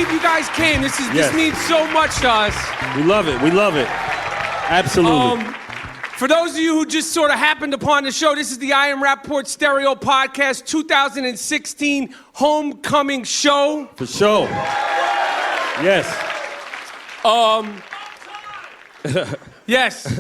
believe you guys came. This means so much to us. We love it. We love it. Absolutely. For those of you who just sort of happened upon the show, this is the I Am Rapaport Stereo Podcast 2016 Homecoming Show. For sure. Yes. Yes.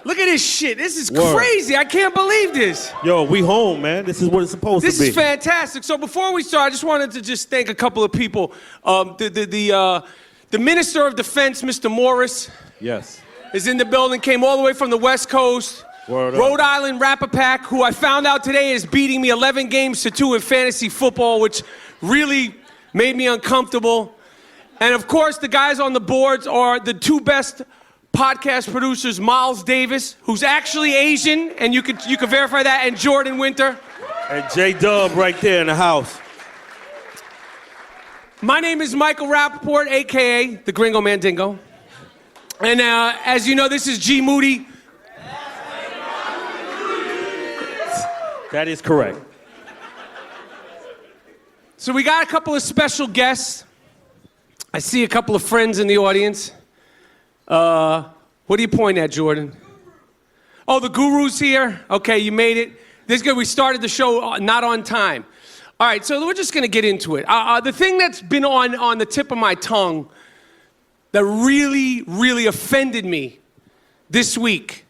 Look at this shit. This is crazy. I can't believe this. Yo, we home, man. This is what it's supposed to be. This is fantastic. So before we start, I just wanted to just thank a couple of people. The Minister of Defense, Mr. Morris. Yes. Is in the building, came all the way from the West Coast. Rhode Island Rapapack, who I found out today is beating me 11 games to 2 in fantasy football, which really made me uncomfortable. And of course, the guys on the boards are the two best podcast producers, Miles Davis, who's actually Asian, and you could verify that, and Jordan Winter. And J-Dub right there in the house. My name is Michael Rapaport, a.k.a. the Gringo Mandingo. And as you know, this is G. Moody. That is correct. So we got a couple of special guests. I see a couple of friends in the audience. What are you pointing at, Jordan? Oh, the Guru's here. Okay, you made it. This is good. We started the show not on time. All right, so we're just going to get into it. The thing that's been on the tip of my tongue that really, really offended me this week,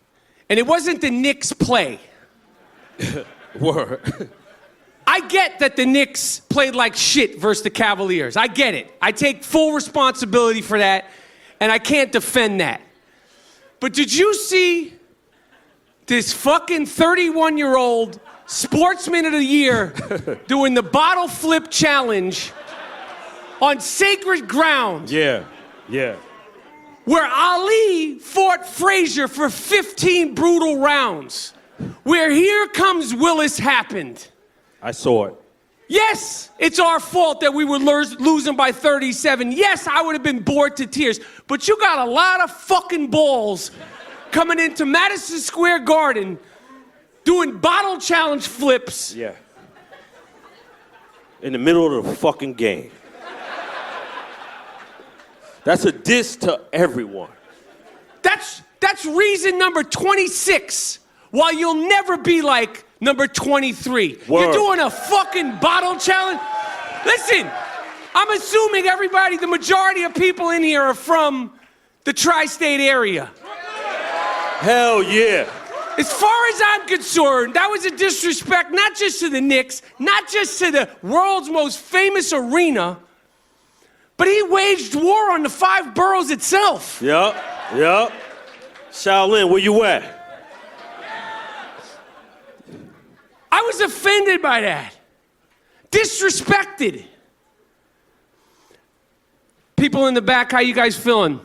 and it wasn't the Knicks play. Word. I get that the Knicks played like shit versus the Cavaliers. I get it. I take full responsibility for that, and I can't defend that. But did you see this fucking 31-year-old Sportsman of the Year doing the bottle flip challenge on sacred ground? Yeah. Yeah. Where Ali fought Frazier for 15 brutal rounds. Where Here Comes Willis happened. I saw it. Yes, it's our fault that we were losing by 37. Yes, I would have been bored to tears. But you got a lot of fucking balls coming into Madison Square Garden doing bottle challenge flips. Yeah. In the middle of the fucking game. That's a diss to everyone. That's reason number 26, while you'll never be like number 23. Word. You're doing a fucking bottle challenge? Listen, I'm assuming the majority of people in here are from the tri-state area. Hell yeah. As far as I'm concerned, that was a disrespect not just to the Knicks, not just to the world's most famous arena, but he waged war on the 5 boroughs itself. Yup. Shaolin, where you at? I was offended by that. Disrespected. People in the back, how you guys feeling?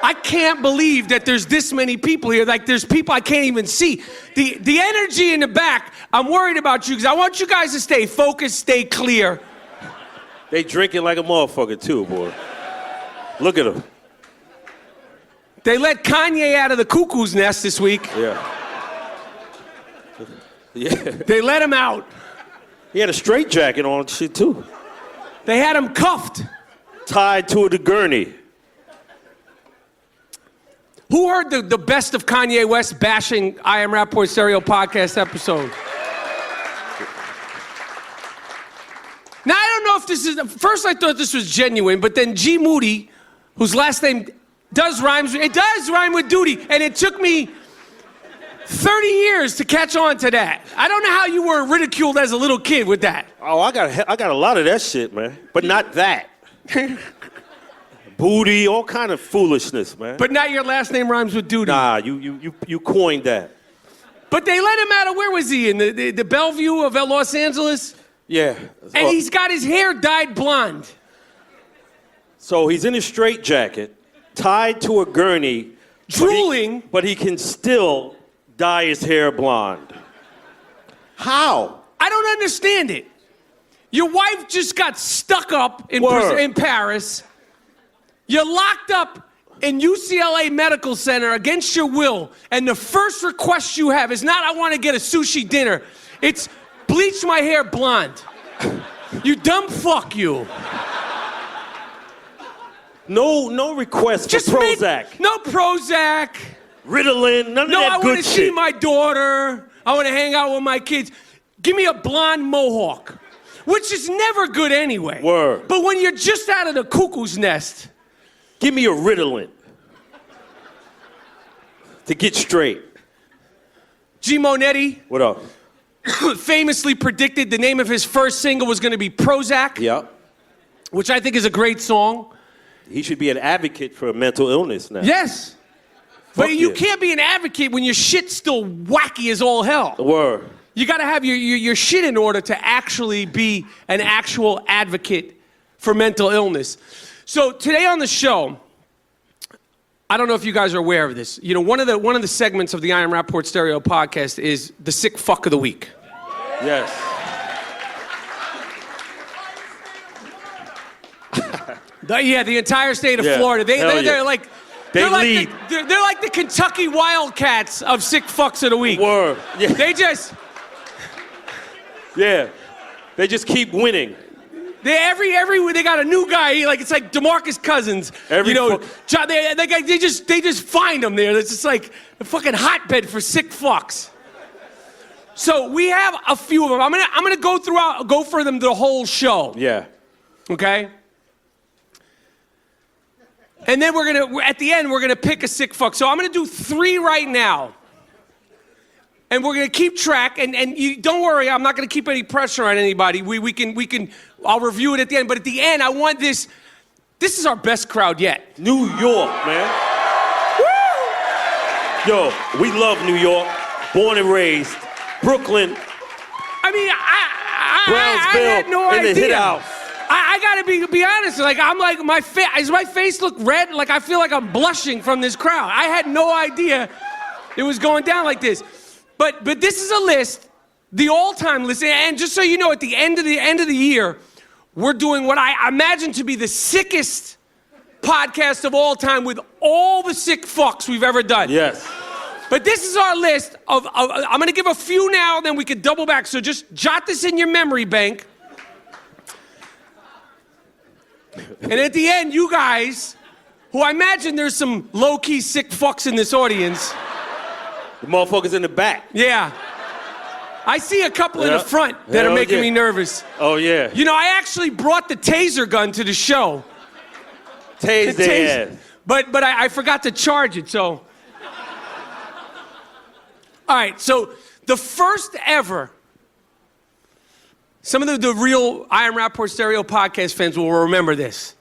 I can't believe that there's this many people here. Like, there's people I can't even see. The energy in the back, I'm worried about you because I want you guys to stay focused, stay clear. They drinking like a motherfucker too, boy. Look at them. They let Kanye out of the cuckoo's nest this week. Yeah. They let him out. He had a straitjacket on shit too. They had him cuffed. Tied to a gurney. Who heard the best of Kanye West bashing I Am Rapaport Stereo Podcast episode? Now, I don't know if this is... First, I thought this was genuine, but then G. Moody, whose last name does rhyme with duty, and it took me 30 years to catch on to that. I don't know how you were ridiculed as a little kid with that. Oh, I got a lot of that shit, man. But not that. Booty, all kind of foolishness, man. But not your last name rhymes with duty. Nah, you coined that. But they let him out of... Where was he? In the Bellevue of Los Angeles? Yeah. And he's got his hair dyed blonde. So he's in a straitjacket, tied to a gurney. Drooling. But he can still dye his hair blonde. How? I don't understand it. Your wife just got stuck up in Paris. You're locked up in UCLA Medical Center against your will, and the first request you have is not, I want to get a sushi dinner. It's bleach my hair blonde. You dumb fuck you. No request for Prozac. No Prozac. Ritalin, none of No, that I good want to see shit. my daughter. I want to hang out with my kids. Give me a blonde mohawk, which is never good anyway. Word. But when you're just out of the cuckoo's nest. Give me a Ritalin. To get straight. G. Monetti What up? famously predicted the name of his first single was going to be Prozac, Yep. which I think is a great song. He should be an advocate for mental illness now. Yes. Fuck But you yeah. can't be an advocate when your shit's still wacky as all hell. Word. You got to have your shit in order to actually be an actual advocate for mental illness. So today on the show, I don't know if you guys are aware of this. You know, one of the segments of the I Am Rapaport Stereo podcast is the sick fuck of the week. Yes. The entire state of Yeah. Florida. Hell They're yeah. like They like lead. they're like the Kentucky Wildcats of sick fucks of the week. Word. Yeah. They just Yeah. They just keep winning. every they got a new guy. It's like DeMarcus Cousins. Every They just find them there. It's just like a fucking hotbed for sick fucks. So we have a few of them. I'm gonna go for them the whole show. Yeah. Okay. And then at the end, we're gonna pick a sick fuck. So I'm gonna do 3 right now. And we're gonna keep track, and you don't worry, I'm not gonna keep any pressure on anybody. We can, I'll review it at the end, but at the end, I want this is our best crowd yet. New York, man. Woo! Yo, we love New York. Born and raised. Brooklyn. I mean, I Brownsville. had no in the idea. hit house. I gotta be honest, I'm like, does my face look red? Like, I feel like I'm blushing from this crowd. I had no idea it was going down like this. But this is a list, the all-time list, and just so you know, at the end of the year, we're doing what I imagine to be the sickest podcast of all time with all the sick fucks we've ever done. Yes. But this is our list of I'm gonna give a few now, then we could double back. So just jot this in your memory bank. And at the end, you guys, who I imagine there's some low-key sick fucks in this audience. The motherfuckers in the back. Yeah. I see a couple in the front that are Hell making yeah. me nervous. Oh, yeah. You know, I actually brought the taser gun to the show. Tase their ass. But I forgot to charge it, so. All right, so the first ever, some of the real I Am Rapaport Stereo podcast fans will remember this.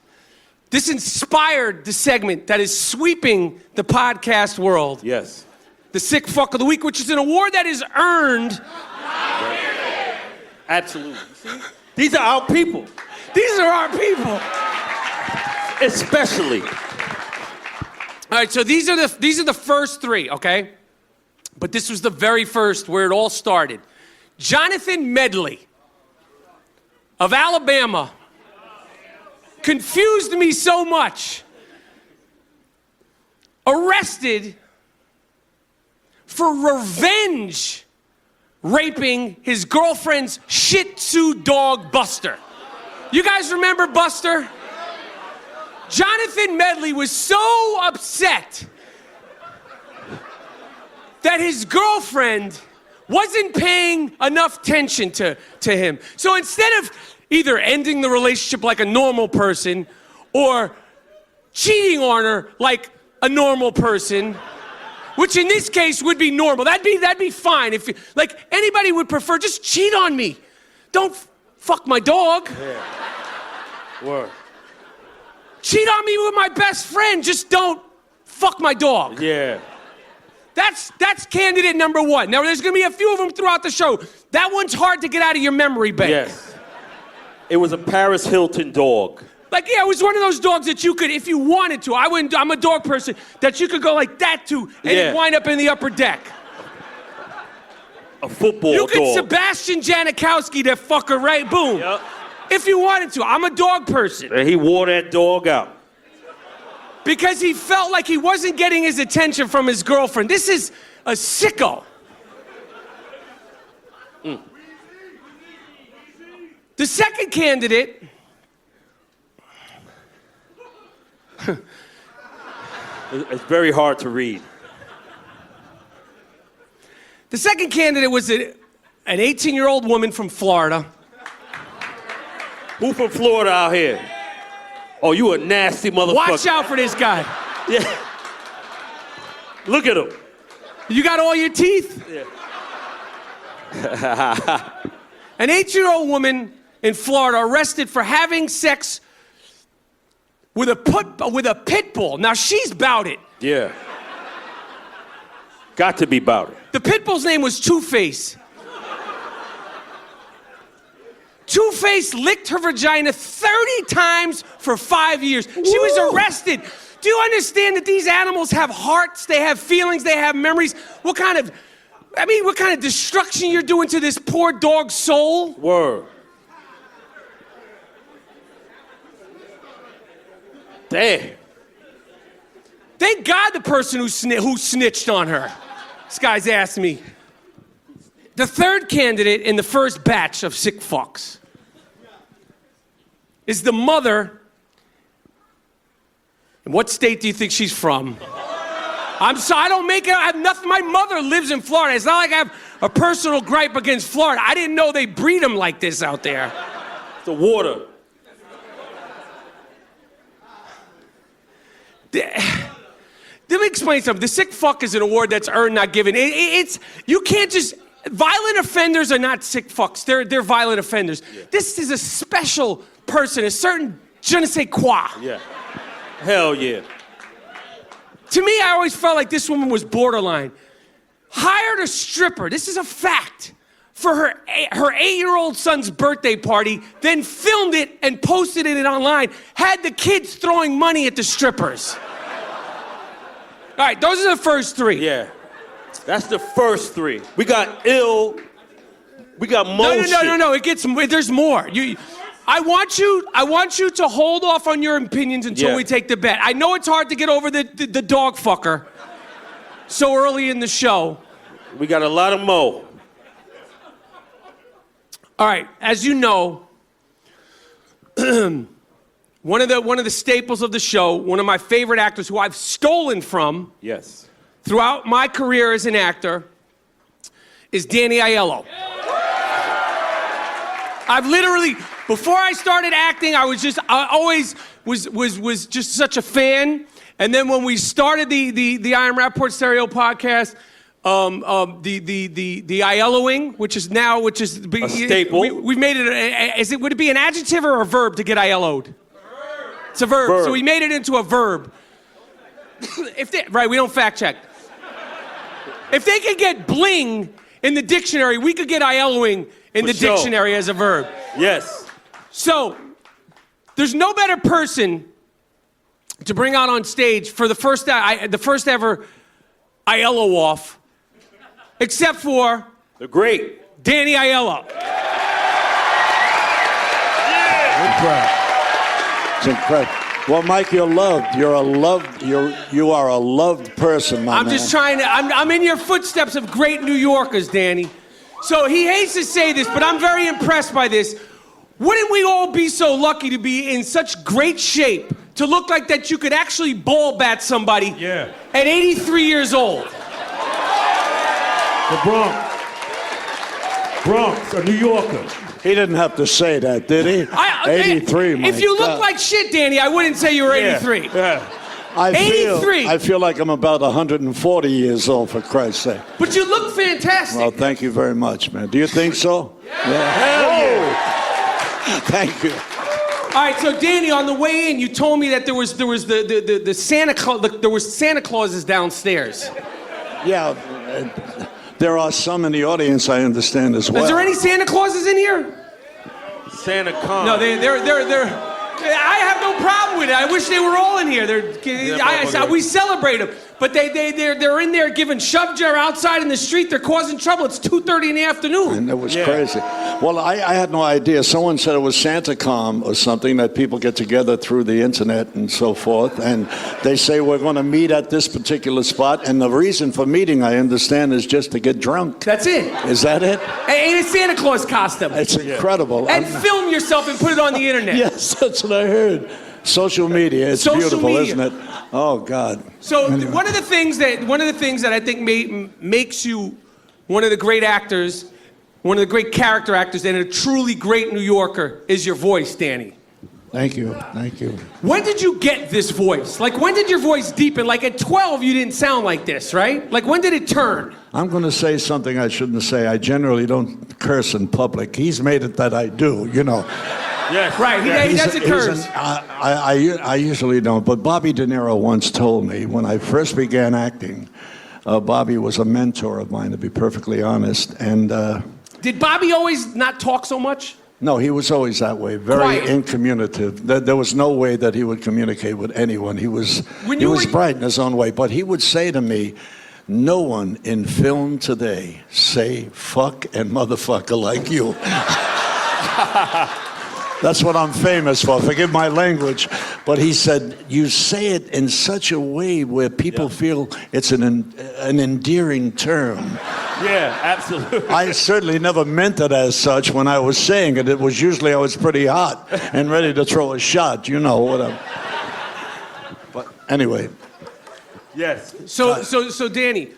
This inspired the segment that is sweeping the podcast world. Yes. The Sick Fuck of the Week, which is an award that is earned. Absolutely. See? These are our people. These are our people. Especially. All right, so these are the first 3, okay? But this was the very first where it all started. Jonathan Medley of Alabama confused me so much. Arrested for revenge raping his girlfriend's Shih Tzu dog, Buster. You guys remember Buster? Jonathan Medley was so upset that his girlfriend wasn't paying enough attention to him. So instead of either ending the relationship like a normal person or cheating on her like a normal person, which in this case would be normal. That'd be fine. If like anybody would prefer, just cheat on me. Don't fuck my dog. Yeah. Word. Cheat on me with my best friend. Just don't fuck my dog. Yeah. That's candidate number 1. Now there's gonna be a few of them throughout the show. That one's hard to get out of your memory bank. Yes. It was a Paris Hilton dog. Like, yeah, it was one of those dogs that you could, if you wanted to, I'm a dog person, that you could go like that to, and it'd wind up in the upper deck. A football You could dog. Sebastian Janikowski that fucker, right? Boom. Yep. If you wanted to. I'm a dog person. And he wore that dog out. Because he felt like he wasn't getting his attention from his girlfriend. This is a sicko. The The second candidate... It's very hard to read. The second candidate was an 18-year-old woman from Florida. Who from Florida out here? Oh, you a nasty motherfucker. Watch out for this guy. Yeah. Look at him. You got all your teeth? Yeah. An 8-year-old woman in Florida arrested for having sex with a pit bull. Now, she's bout it. Yeah. Got to be bout it. The pit bull's name was Two-Face. Two-Face licked her vagina 30 times for 5 years. She was arrested. Do you understand that these animals have hearts, they have feelings, they have memories? What kind of destruction you're doing to this poor dog's soul? Word. Damn. Thank God the person who snitched on her. This guy's asked me. The third candidate in the first batch of sick fucks is the mother. And what state do you think she's from? I have nothing. My mother lives in Florida. It's not like I have a personal gripe against Florida. I didn't know they breed them like this out there. The water. Let me explain something. The sick fuck is an award that's earned, not given. You can't just... Violent offenders are not sick fucks. They're violent offenders. Yeah. This is a special person, a certain je ne sais quoi. Yeah. Hell yeah. To me, I always felt like this woman was borderline. Hired a stripper, this is a fact, for her 8-year-old son's birthday party, then filmed it and posted it online, had the kids throwing money at the strippers. All right, those are the first three. Yeah. That's the first three. We got ill. We got more shit. No. There's more. I want you to hold off on your opinions until we take the bet. I know it's hard to get over the dog fucker so early in the show. We got a lot of mo. All right, as you know, one of the staples of the show, one of my favorite actors who I've stolen from. Yes. Throughout my career as an actor, is Danny Aiello. I've literally, before I started acting, I always was just such a fan. And then when we started the I Am Rapaport Stereo podcast, the Aielloing, which is a staple. We've made it. Would it be an adjective or a verb to get Aiello'd? It's a verb. So we made it into a verb. We don't fact check. If they could get bling in the dictionary, we could get Aielloing in the dictionary as a verb. Yes. So, there's no better person to bring out on stage for the first ever Aiello off, except for the great Danny Aiello. Yeah. It's incredible. Well, Mike, you're loved. You are a loved person, my man. I'm just trying to. I'm in your footsteps of great New Yorkers, Danny. So he hates to say this, but I'm very impressed by this. Wouldn't we all be so lucky to be in such great shape to look like that you could actually ball bat somebody at 83 years old? The Bronx, a New Yorker. He didn't have to say that, did he? 83, Mike. If you look like shit, Danny, I wouldn't say you were 83. Yeah. 83. I feel like I'm about 140 years old, for Christ's sake. But you look fantastic. Well, thank you very much, man. Do you think so? Yeah. Hell yeah. Thank you. All right, so Danny, on the way in, you told me that there was the Santa Claus, there was Santa Clauses downstairs. Yeah. There are some in the audience, I understand, as well. Is there any Santa Clauses in here? Santa Con. No, they're. I have no problem with it. I wish they were all in here. We celebrate them, but they're in there giving shove jar outside in the street. They're causing trouble. It's 2:30 in the afternoon. And it was crazy. Well, I had no idea. Someone said it was SantaCom or something, that people get together through the internet and so forth, and they say we're going to meet at this particular spot, and the reason for meeting, I understand, is just to get drunk. That's it. Is that it? In a Santa Claus costume. It's incredible. And film yourself and put it on the internet. Yes, that's what I heard. Social media, it's Social beautiful, media. isn't it? Oh God. So one of the things that I think makes you one of the great actors, one of the great character actors, and a truly great New Yorker is your voice, Danny. Thank you, thank you. When did you get this voice? Like, when did your voice deepen? Like, at 12, you didn't sound like this, right? Like, when did it turn? I'm going to say something I shouldn't say. I generally don't curse in public. He's made it that I do, you know. Yes. Right, he doesn't curse. I usually don't, but Bobby De Niro once told me when I first began acting, Bobby was a mentor of mine, to be perfectly honest, and... Did Bobby always not talk so much? No, he was always that way, very Quiet. incommunicative. There was no way that he would communicate with anyone. He was bright in his own way, but he would say to me, no one in film today say fuck and motherfucker like you. That's what I'm famous for. Forgive my language. But he said, you say it in such a way where people feel it's an endearing term. Yeah, absolutely. I certainly never meant it as such when I was saying it. It was usually I was pretty hot and ready to throw a shot, you know, whatever. But anyway. Yes. So Danny,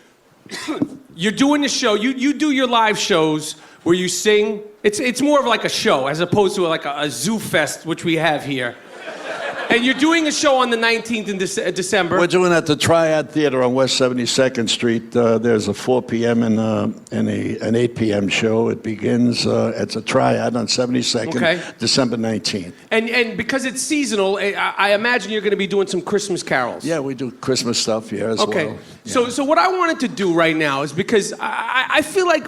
you're doing the show. You do your live shows where you sing. It's more of like a show as opposed to like a zoo fest, which we have here. And you're doing a show on the 19th in December. We're doing it at the Triad Theater on West 72nd Street. There's a 4 p.m. and an 8 p.m. show. It begins at the Triad on 72nd, December 19th. And because it's seasonal, I imagine you're going to be doing some Christmas carols. Yeah, we do Christmas stuff here as well. Okay. Yeah. So what I wanted to do right now is because I feel like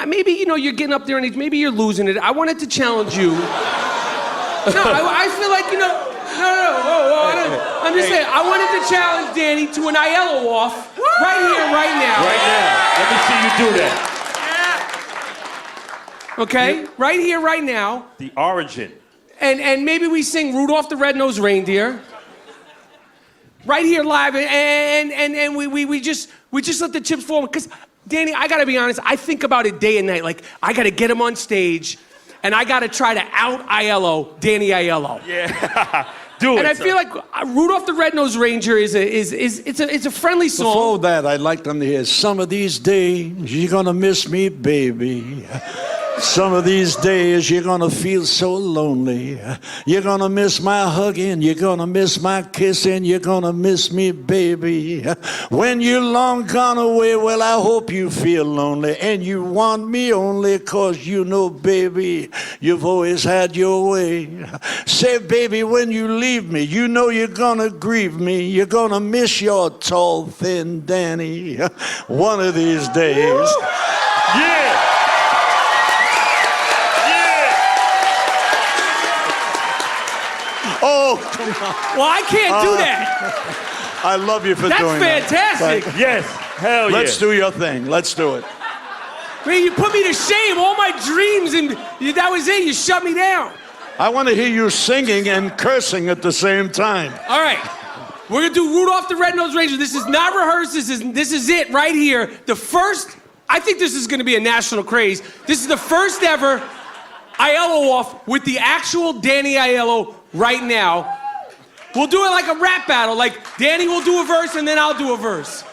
maybe, you know, you're getting up there in age, maybe you're losing it. I wanted to challenge you. No, I feel like, you know, I'm just saying, I wanted to challenge Danny to an Aiello off right here, right now. Right now. Let me see you do that. Okay? Right here, right now. The origin. And maybe we sing Rudolph the Red-Nosed Reindeer. Right here live, and we just let the chips fall. Because, Danny, I gotta be honest, I think about it day and night. Like, I gotta get him on stage, and I gotta try to out Aiello, Danny Aiello. Yeah, do it. And I feel like Rudolph the Red-Nosed Reindeer is a friendly song. Before that, I'd like them to hear, some of these days, you're gonna miss me, baby. Some of these days you're gonna feel so lonely. You're gonna miss my hugging, you're gonna miss my kissing, you're gonna miss me, baby. When you're long gone away, well, I hope you feel lonely. And you want me only 'cause you know, baby, you've always had your way. Say, baby, when you leave me, you know you're gonna grieve me. You're gonna miss your tall, thin Danny one of these days. Yeah! Oh, come on. Well, I can't do that. I love you for doing that. That's fantastic. Yes, hell yeah. Let's do your thing. Let's do it. I mean, you put me to shame. All my dreams, and that was it. You shut me down. I want to hear you singing and cursing at the same time. All right. We're going to do Rudolph the Red-Nosed Reindeer. This is not rehearsed. This is it right here. I think this is going to be a national craze. This is the first ever Aiello off with the actual Danny Aiello right now. We'll do it like a rap battle. Like, Danny will do a verse, and then I'll do a verse.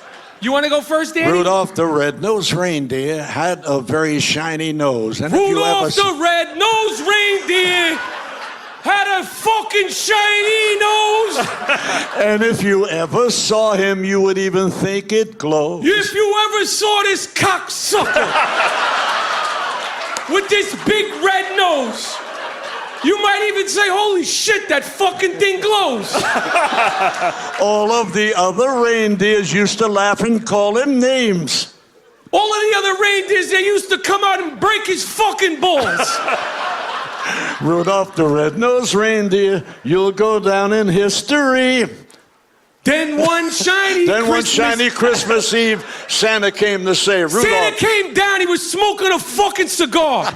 You want to go first, Danny? Rudolph the Red-Nosed Reindeer had a very shiny nose. And Rudolph the Red-Nosed Reindeer had a fucking shiny nose. And if you ever saw him, you would even think it glowed. If you ever saw this cocksucker with this big red nose, you might even say, holy shit, that fucking thing glows. All of the other reindeers used to laugh and call him names. All of the other reindeers, they used to come out and break his fucking balls. Rudolph the Red-Nosed Reindeer, you'll go down in history. Then one shiny Christmas Eve, Santa came to say, Rudolph. Santa came down, he was smoking a fucking cigar.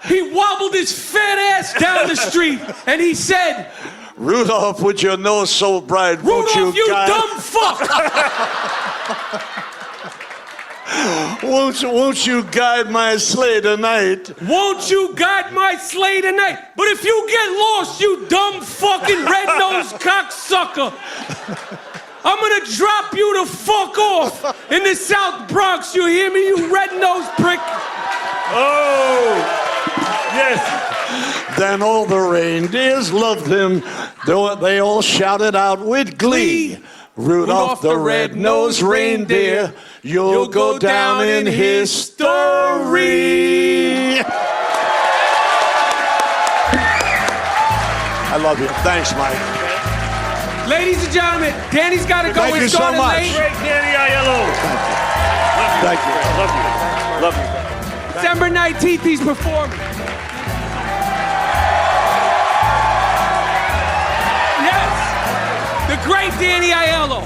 He wobbled his fat ass down the street, and he said, Rudolph, with your nose so bright, Rudolph, won't you guide... dumb fuck! Won't you guide my sleigh tonight? Won't you guide my sleigh tonight? But if you get lost, you dumb fucking red-nosed cocksucker, I'm gonna drop you the fuck off in the South Bronx. You hear me, you red-nosed prick? Oh, yes. Then all the reindeers loved him. They all shouted out with glee. Rudolph the red-nosed reindeer, you'll go down in history. I love you. Thanks, Mike. Ladies and gentlemen, Danny's got to go. Thank you so much. Late. Great Danny Aiello. Thank you. Love you. Love you. December 19th, he's performing. Yes, the great Danny Aiello.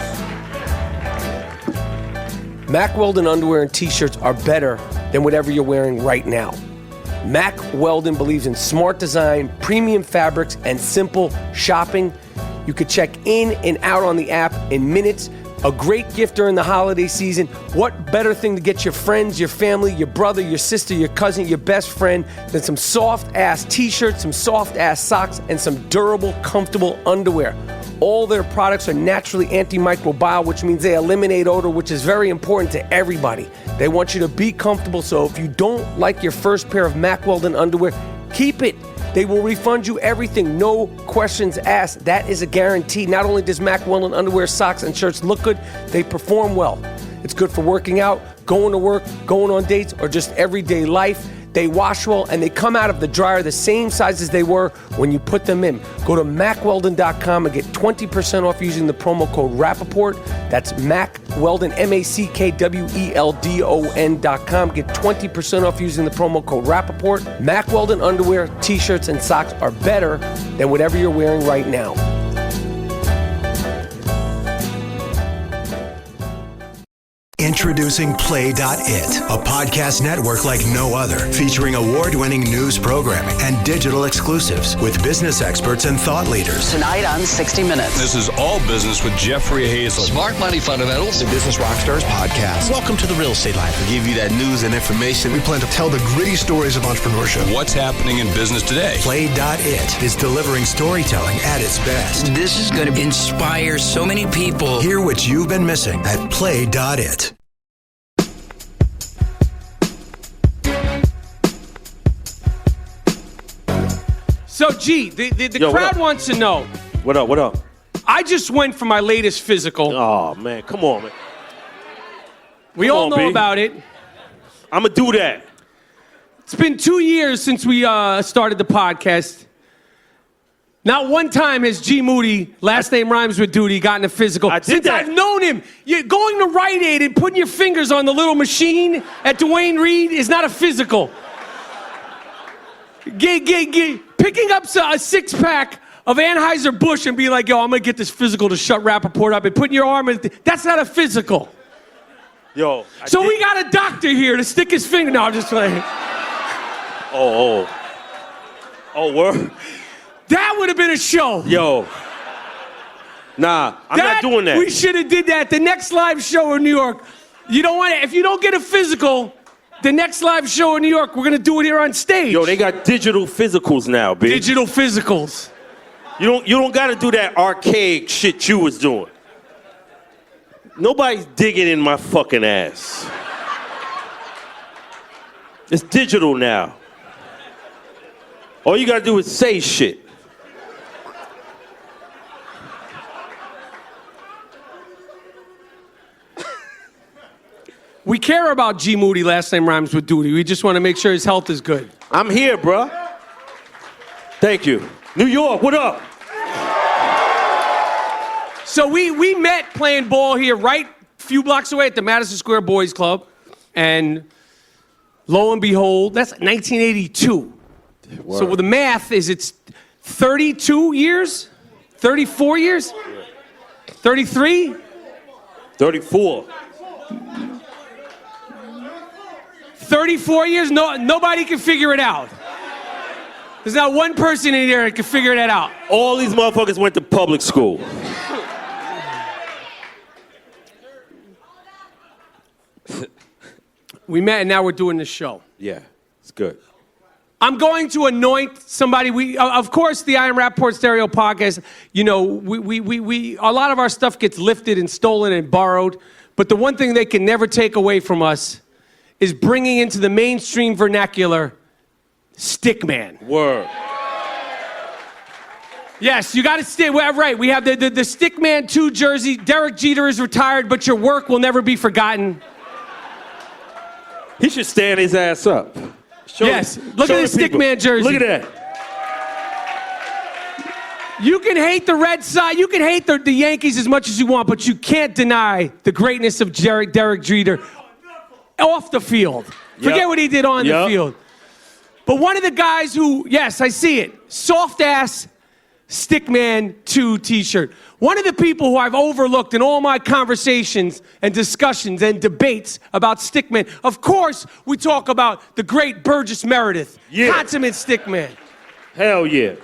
Mack Weldon underwear and t-shirts are better than whatever you're wearing right now. Mack Weldon believes in smart design, premium fabrics, and simple shopping. You could check in and out on the app in minutes. A great gift during the holiday season. What better thing to get your friends, your family, your brother, your sister, your cousin, your best friend than some soft-ass t-shirts, some soft-ass socks, and some durable, comfortable underwear. All their products are naturally antimicrobial, which means they eliminate odor, which is very important to everybody. They want you to be comfortable, so if you don't like your first pair of Mack Weldon underwear, keep it. They will refund you everything, no questions asked. That is a guarantee. Not only does Mack Weldon underwear, socks, and shirts look good, they perform well. It's good for working out, going to work, going on dates, or just everyday life. They wash well, and they come out of the dryer the same size as they were when you put them in. Go to MackWeldon.com and get 20% off using the promo code Rapaport. That's Mack Weldon, MackWeldon.com. Get 20% off using the promo code Rapaport. Mack Weldon underwear, t-shirts, and socks are better than whatever you're wearing right now. Introducing Play.it, a podcast network like no other, featuring award-winning news programming and digital exclusives with business experts and thought leaders. Tonight on 60 Minutes. This is All Business with Jeffrey Hazel. Smart Money Fundamentals. The Business Rockstars podcast. Welcome to the Real Estate Life. We give you that news and information. We plan to tell the gritty stories of entrepreneurship. What's happening in business today? Play.it is delivering storytelling at its best. This is going to inspire so many people. Hear what you've been missing at Play.it. So, G, the Yo, crowd wants to know. What up? What up? I just went for my latest physical. Oh, man. Come on, man. We Come all on, know B. about it. I'm going to do that. It's been 2 years since we started the podcast. Not one time has G. Moody, last name rhymes with duty, gotten a physical. I did Since that. I've known him, going to Rite Aid and putting your fingers on the little machine at Duane Reade is not a physical. Picking up a six-pack of Anheuser-Busch and being like, yo, I'm going to get this physical to shut Rapaport up and putting your arm in, that's not a physical. Yo. We got a doctor here to stick his finger. No, I'm just playing. Oh, word? That would have been a show. Yo. Nah, I'm not doing that. We should have did that. The next live show in New York. You don't want it. If you don't get a physical, the next live show in New York, we're going to do it here on stage. Yo, they got digital physicals now, bitch. Digital physicals. You don't got to do that archaic shit you was doing. Nobody's digging in my fucking ass. It's digital now. All you got to do is say shit. We care about G. Moody, last name rhymes with duty. We just want to make sure his health is good. I'm here, bruh. Thank you. New York, what up? So we met playing ball here right a few blocks away at the Madison Square Boys Club. And lo and behold, that's 1982. Word. So the math is it's 32 years? 34 years? 33? 34. 34 years? Nobody can figure it out. There's not one person in here that can figure that out. All these motherfuckers went to public school. We met and now we're doing this show. Yeah, it's good. I'm going to anoint somebody. Of course, the I Am Rapaport Stereo podcast, you know, we a lot of our stuff gets lifted and stolen and borrowed. But the one thing they can never take away from us is bringing into the mainstream vernacular Stickman. Word. Yes, you got to stay. Right, we have the Stickman 2 jersey. Derek Jeter is retired, but your work will never be forgotten. He should stand his ass up. Look at the Stickman jersey. Look at that. You can hate the Red Sox, you can hate the Yankees as much as you want, but you can't deny the greatness of Derek Jeter off the field. Forget what he did on the field. But one of the guys who, yes, I see it, soft-ass Stickman 2 t-shirt. One of the people who I've overlooked in all my conversations and discussions and debates about Stickman, of course, we talk about the great Burgess Meredith, consummate Stickman. Hell yeah.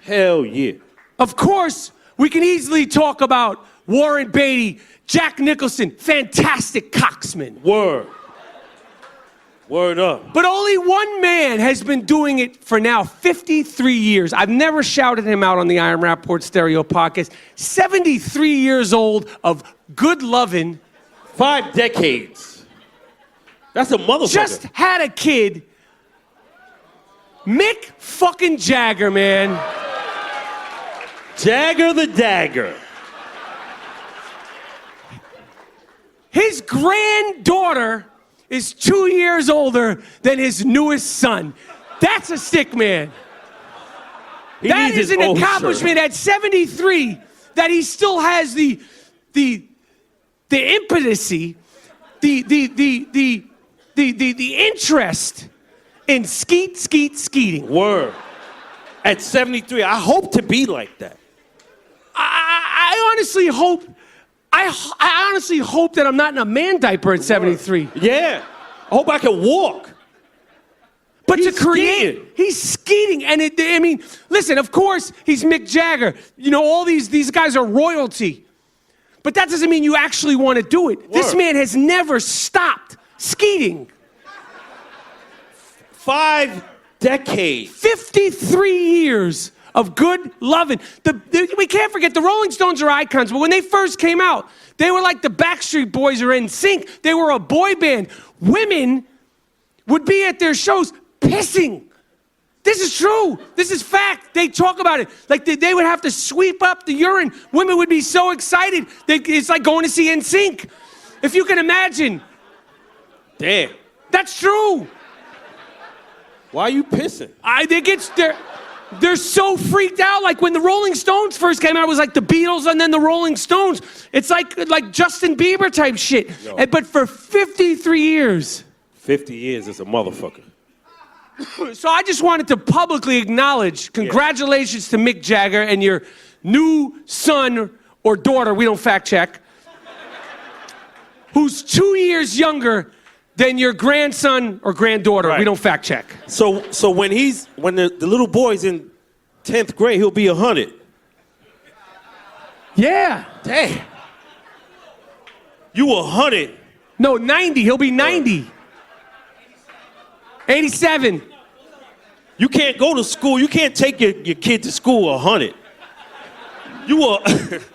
Hell yeah. Of course, we can easily talk about Warren Beatty, Jack Nicholson, fantastic coxman. Word. Word up. But only one man has been doing it for now 53 years. I've never shouted him out on the I Am Rapaport Stereo podcast. 73 years old of good loving. 5 decades. That's a motherfucker. Just had a kid. Mick fucking Jagger, man. Jagger the Dagger. His granddaughter is 2 years older than his newest son. That's a stick man. That is an accomplishment at 73 that he still has the impetucy, the interest in skeeting. Word. At 73, I hope to be like that. I honestly hope. I honestly hope that I'm not in a man diaper at 73. Yeah. I hope I can walk. But to create, he's skeeting. And I mean, listen, of course, he's Mick Jagger. You know, all these guys are royalty. But that doesn't mean you actually want to do it. Word. This man has never stopped skeeting. 5 decades. 53 years of good loving. We can't forget the Rolling Stones are icons, but when they first came out, they were like the Backstreet Boys or NSYNC. They were a boy band. Women would be at their shows pissing. This is true. This is fact. They talk about it. Like they would have to sweep up the urine. Women would be so excited. It's like going to see NSYNC. If you can imagine. Damn. That's true. Why are you pissing? They're so freaked out. Like when the Rolling Stones first came out, it was like the Beatles and then the Rolling Stones. It's like Justin Bieber type shit. But for 53 years. 50 years is a motherfucker. So I just wanted to publicly acknowledge, congratulations to Mick Jagger and your new son or daughter, we don't fact check, who's 2 years younger than your grandson or granddaughter. Right. We don't fact check. So when the little boy's in 10th grade, he'll be 100. Yeah. Damn. You 100. No, 90. He'll be 90. 87. You can't go to school. You can't take your kid to school 100.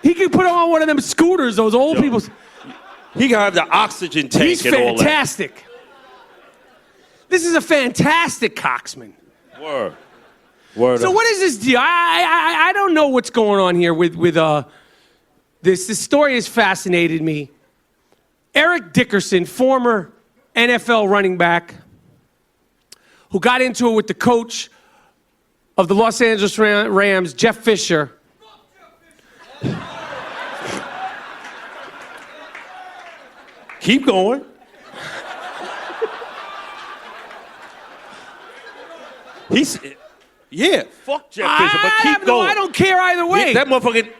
He can put him on one of them scooters, those old people's. He can have the oxygen tank. He's and all that. fantastic. This is a fantastic coxman. Word. So what is this deal? I don't know what's going on here with this. This story has fascinated me. Eric Dickerson, former NFL running back, who got into it with the coach of the Los Angeles Rams, Jeff Fisher. Keep going. Fuck Jeff Fisher, but keep going. I don't care either way. That motherfucker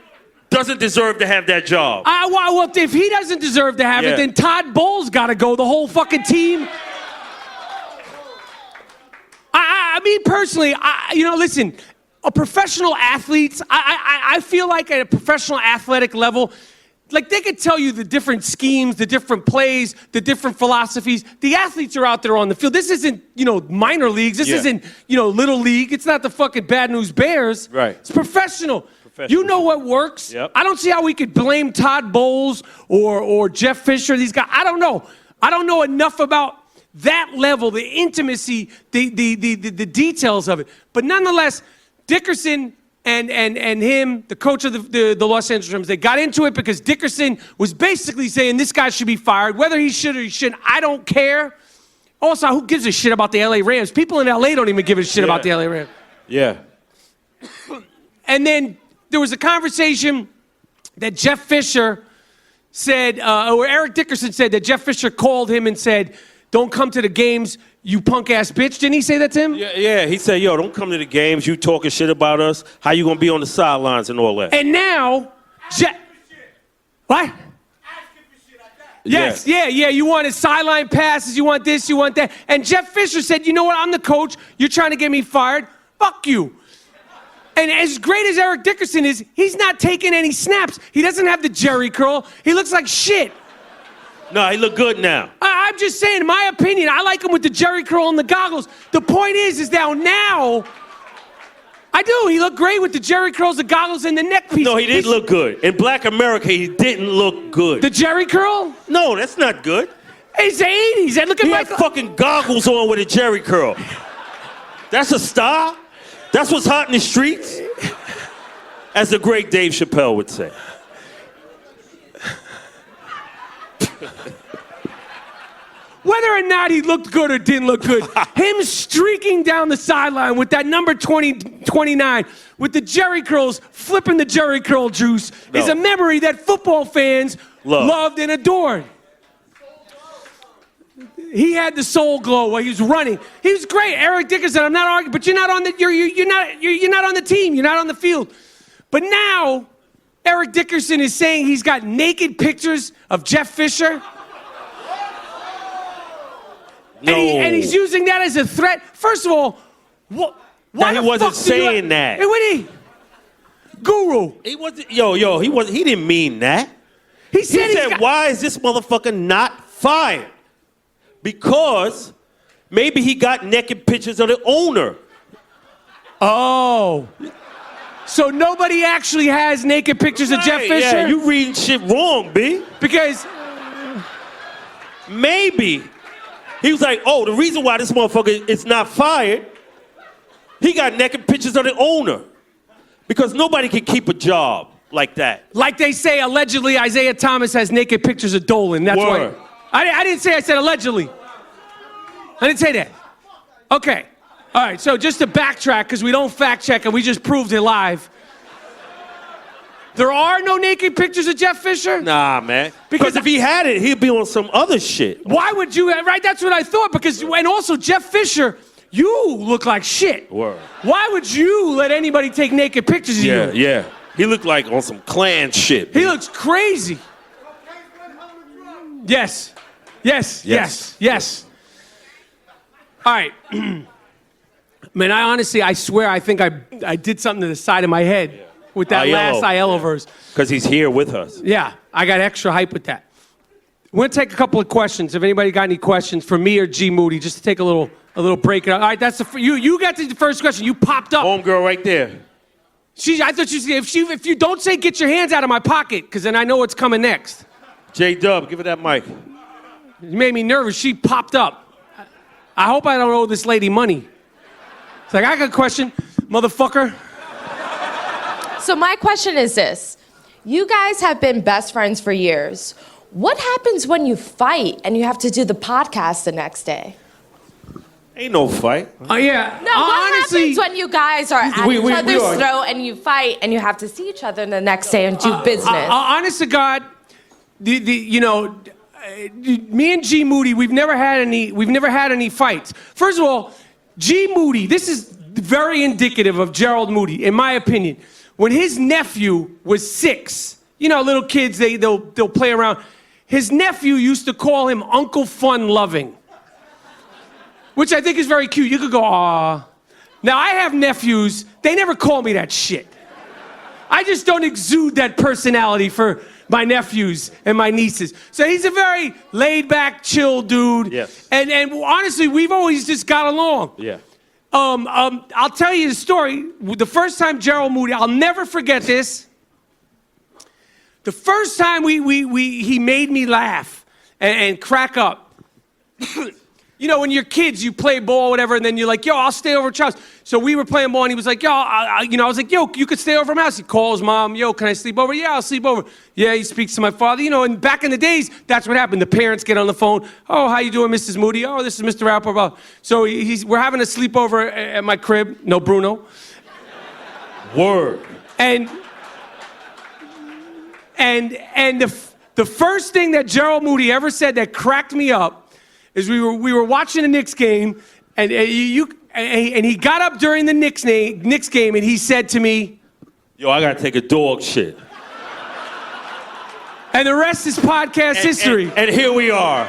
doesn't deserve to have that job. Well, if he doesn't deserve to have it, then Todd Bowles got to go, the whole fucking team. I mean, personally, listen, professional athletes, I feel like at a professional athletic level, like they could tell you the different schemes, the different plays, the different philosophies. The athletes are out there on the field. This isn't, minor leagues. This isn't, little league. It's not the fucking Bad News Bears. Right. It's professional. You know what works. Yep. I don't see how we could blame Todd Bowles or Jeff Fisher, these guys. I don't know. I don't know enough about that level, the intimacy, the details of it. But nonetheless, Dickerson and him, the coach of the Los Angeles Rams, they got into it because Dickerson was basically saying this guy should be fired. Whether he should or he shouldn't, I don't care. Also, who gives a shit about the LA Rams? People in LA don't even give a shit about the LA Rams. Yeah. And then there was a conversation that Jeff Fisher said, or Eric Dickerson said that Jeff Fisher called him and said, don't come to the games, you punk-ass bitch. Didn't he say that to him? Yeah, he said, yo, don't come to the games, you talking shit about us, how you gonna be on the sidelines and all that. And now, what? Yes, yeah, you wanted sideline passes, you want this, you want that. And Jeff Fisher said, you know what, I'm the coach, you're trying to get me fired, fuck you. And as great as Eric Dickerson is, he's not taking any snaps. He doesn't have the Jerry curl, he looks like shit. No, he look good now. I'm just saying, in my opinion, I like him with the Jerry curl and the goggles. The point is now, I do. He looked great with the Jerry curls, the goggles, and the neck piece. No, he didn't look good. In Black America, he didn't look good. The Jerry curl? No, that's not good. It's the 80s. And look at He my had fucking goggles on with a Jerry curl. That's a star? That's what's hot in the streets? As the great Dave Chappelle would say. Whether or not he looked good or didn't look good, him streaking down the sideline with that number 29, with the Jerry curls, flipping the Jerry curl juice, is a memory that football fans loved and adored. He had the soul glow while he was running. He was great. Eric Dickerson, I'm not arguing, but you're not on the you're not on the team. You're not on the field. But now, Eric Dickerson is saying he's got naked pictures of Jeff Fisher. No. And he's using that as a threat. First of all, why he the wasn't fuck saying that. Hey, what he? Guru. He wasn't. He didn't mean that. He said, why is this motherfucker not fired? Because maybe he got naked pictures of the owner. Oh. So nobody actually has naked pictures of Jeff Fisher? Yeah, you reading shit wrong, B. Because maybe he was like, oh, the reason why this motherfucker is not fired, he got naked pictures of the owner. Because nobody can keep a job like that. Like they say, allegedly, Isaiah Thomas has naked pictures of Dolan. That's Word. why. I didn't say, I said allegedly. I didn't say that. Okay. All right, so just to backtrack, because we don't fact check and we just proved it live. There are no naked pictures of Jeff Fisher? Nah, man. Because if he had it, he'd be on some other shit. Why would you, right? That's what I thought. Because, and also Jeff Fisher, you look like shit. Word. Why would you let anybody take naked pictures of you? Yeah. He looked like on some Klan shit. He looks crazy. Yes. All right. Man, I swear, I think I did something to the side of my head with that last Aiello verse. Because he's here with us. Yeah, I got extra hype with that. We're gonna take a couple of questions. If anybody got any questions for me or G Moody, just to take a little break. All right, that's you got the first question. You popped up. Homegirl right there. I thought if you don't say get your hands out of my pocket, because then I know what's coming next. J-Dub, give her that mic. You made me nervous. She popped up. I hope I don't owe this lady money. It's like, I got a question, motherfucker. So my question is this. You guys have been best friends for years. What happens when you fight and you have to do the podcast the next day? Ain't no fight. Oh, yeah. No, what happens when you guys are at each other's throat and you fight and you have to see each other the next day and do business? Honest to God, me and G Moody, we've never had any fights. First of all, G Moody, this is very indicative of Gerald Moody, in my opinion. When his nephew was 6, little kids, they'll play around. His nephew used to call him Uncle Fun Loving, which I think is very cute. You could go, aw. Now, I have nephews. They never call me that shit. I just don't exude that personality for my nephews and my nieces. So he's a very laid-back, chill dude. Yes. And honestly, we've always just got along. Yeah. I'll tell you the story. The first time Gerald Moody, I'll never forget this. The first time he made me laugh and crack up. You know, when you're kids, you play ball, whatever, and then you're like, yo, I'll stay over at Charles. So we were playing ball, and he was like, yo, I was like, yo, you could stay over at my house. He calls mom, yo, can I sleep over? Yeah, I'll sleep over. Yeah, he speaks to my father. You know, and back in the days, that's what happened. The parents get on the phone. Oh, how you doing, Mrs. Moody? Oh, this is Mr. Rapaport. So we're having a sleepover at my crib. No Bruno. Word. And the first thing that Gerald Moody ever said that cracked me up is we were watching the Knicks game, and he got up during the Knicks game, and he said to me, yo, I gotta take a dog shit. And the rest is podcast history. And here we are.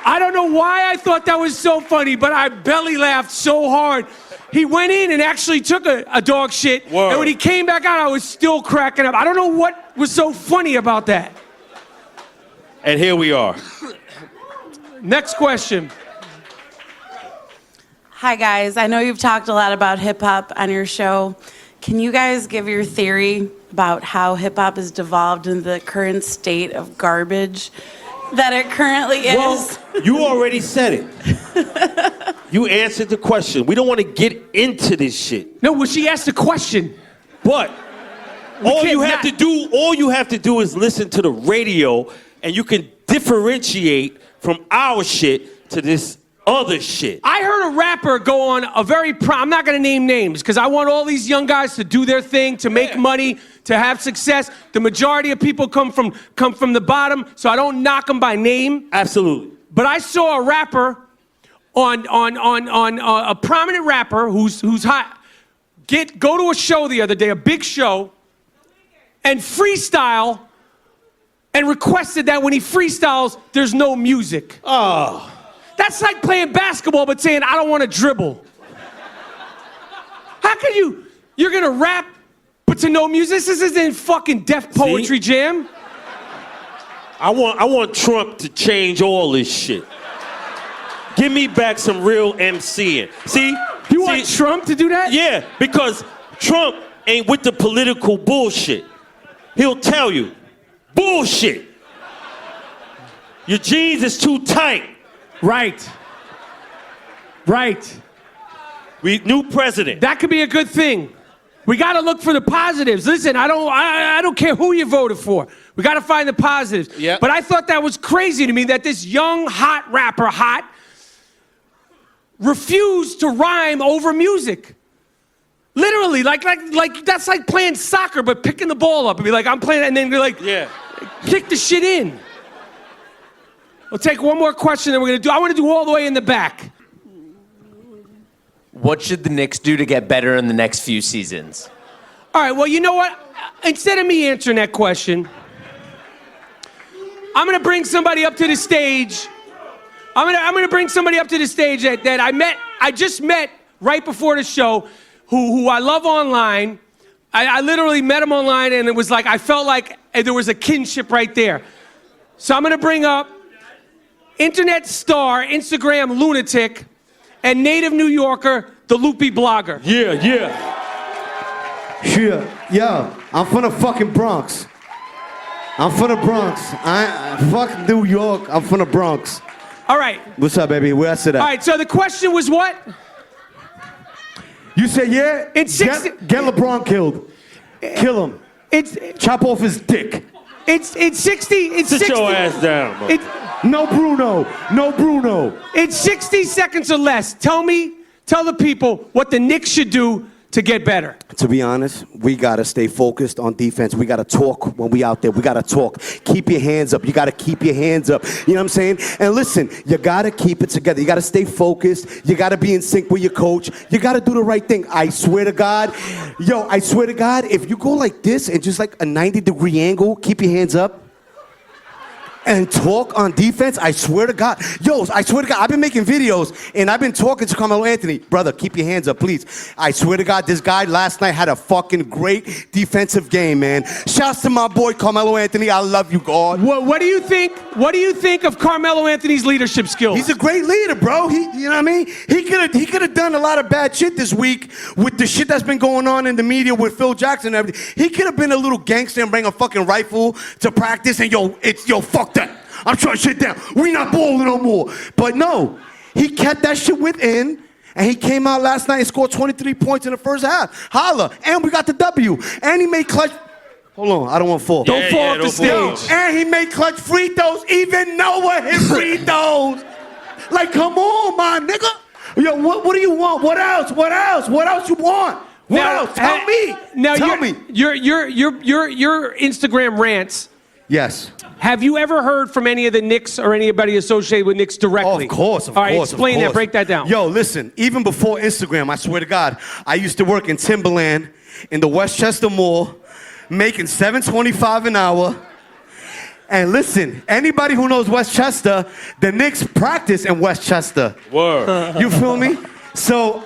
I don't know why I thought that was so funny, but I belly laughed so hard. He went in and actually took a dog shit, Word. and when he came back out, I was still cracking up. I don't know what was so funny about that. And here we are. Next question. Hi, guys. I know you've talked a lot about hip-hop on your show. Can you guys give your theory about how hip-hop has devolved into the current state of garbage that it currently is? Well, you already said it. You answered the question. We don't want to get into this shit. No, well, she asked a question. But all you have to do is listen to the radio, and you can differentiate from our shit to this other shit. I heard a rapper go on a very I'm not going to name names because I want all these young guys to do their thing, to make money, to have success. The majority of people come from the bottom, so I don't knock them by name. Absolutely. But I saw a rapper on a prominent rapper who's hot go to a show the other day, a big show, and freestyle. And requested that when he freestyles, there's no music. Oh. That's like playing basketball but saying, I don't want to dribble. How can you're going to rap but to no music? This isn't fucking Def Poetry Jam. I want Trump to change all this shit. Give me back some real MCing. You want Trump to do that? Yeah, because Trump ain't with the political bullshit. He'll tell you. Bullshit. Your jeans is too tight. Right. New president. That could be a good thing. We got to look for the positives. Listen, I don't care who you voted for. We got to find the positives. Yep. But I thought that was crazy to me that this young, hot rapper, refused to rhyme over music. Literally, like that's like playing soccer, but picking the ball up and be like, I'm playing, and then be like, kick the shit in. We'll take one more question, then I want to do all the way in the back. What should the Knicks do to get better in the next few seasons? All right, well, you know what? Instead of me answering that question, I'm going to bring somebody up to the stage. I'm going to bring somebody up to the stage that I just met right before the show, who I love online. I literally met him online, and it was like, I felt like there was a kinship right there. So I'm going to bring up internet star, Instagram lunatic, and native New Yorker, the Loopy blogger. Yeah. Yo, I'm from the fucking Bronx. Fuck New York, I'm from the Bronx. All right. What's up, baby? Where I sit at? All right, so the question was what? You said yeah? It's get LeBron killed. Kill him. Chop off his dick. It's 60. Sit your ass down, bro. No Bruno. It's 60 seconds or less. Tell the people what the Knicks should do to get better. To be honest, we got to stay focused on defense. We got to talk when we out there. We got to talk. Keep your hands up. You got to keep your hands up. You know what I'm saying? And listen, you got to keep it together. You got to stay focused. You got to be in sync with your coach. You got to do the right thing. I swear to God, if you go like this and just like a 90-degree angle, keep your hands up. and talk on defense, I swear to God. Yo, I swear to God, I've been making videos and I've been talking to Carmelo Anthony. Brother, keep your hands up, please. I swear to God, this guy last night had a fucking great defensive game, man. Shouts to my boy Carmelo Anthony. I love you, God. What do you think? What do you think of Carmelo Anthony's leadership skills? He's a great leader, bro. You know what I mean? He could have done a lot of bad shit this week with the shit that's been going on in the media with Phil Jackson and everything. He could have been a little gangster and bring a fucking rifle to practice and fuck that. I'm trying to shit down. We not balling no more. But no, he kept that shit within, and he came out last night and scored 23 points in the first half. Holla. And we got the W. And he made clutch. Hold on, I don't want to fall. Don't fall off the stage. And he made clutch free throws. Even Noah hit free throws. Like, come on, my nigga. Yo, what do you want? What else? What else? What else you want? What else? Tell me. Now, Tell me. Your Instagram rants. Yes. Have you ever heard from any of the Knicks or anybody associated with Knicks directly? Of course. All right, explain that. Break that down. Yo, listen. Even before Instagram, I swear to God, I used to work in Timberland in the Westchester Mall, making $7.25 an hour. And listen, anybody who knows Westchester, the Knicks practice in Westchester. Word. You feel me? So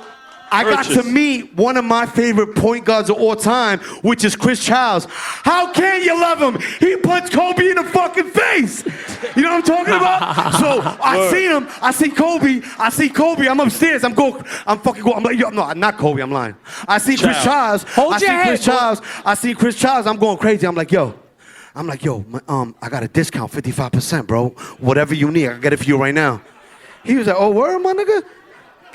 I got to meet one of my favorite point guards of all time, which is Chris Childs. How can you love him? He punched Kobe in the fucking face. You know what I'm talking about? So I see him. I see Kobe. I'm upstairs. I'm like, yo, no, not Kobe. I'm lying. I see Chris Childs. I see Chris Childs. I'm going crazy. I'm like, yo, I got a discount, 55%, bro. Whatever you need, I can get it for you right now. He was like, oh, word, my nigga?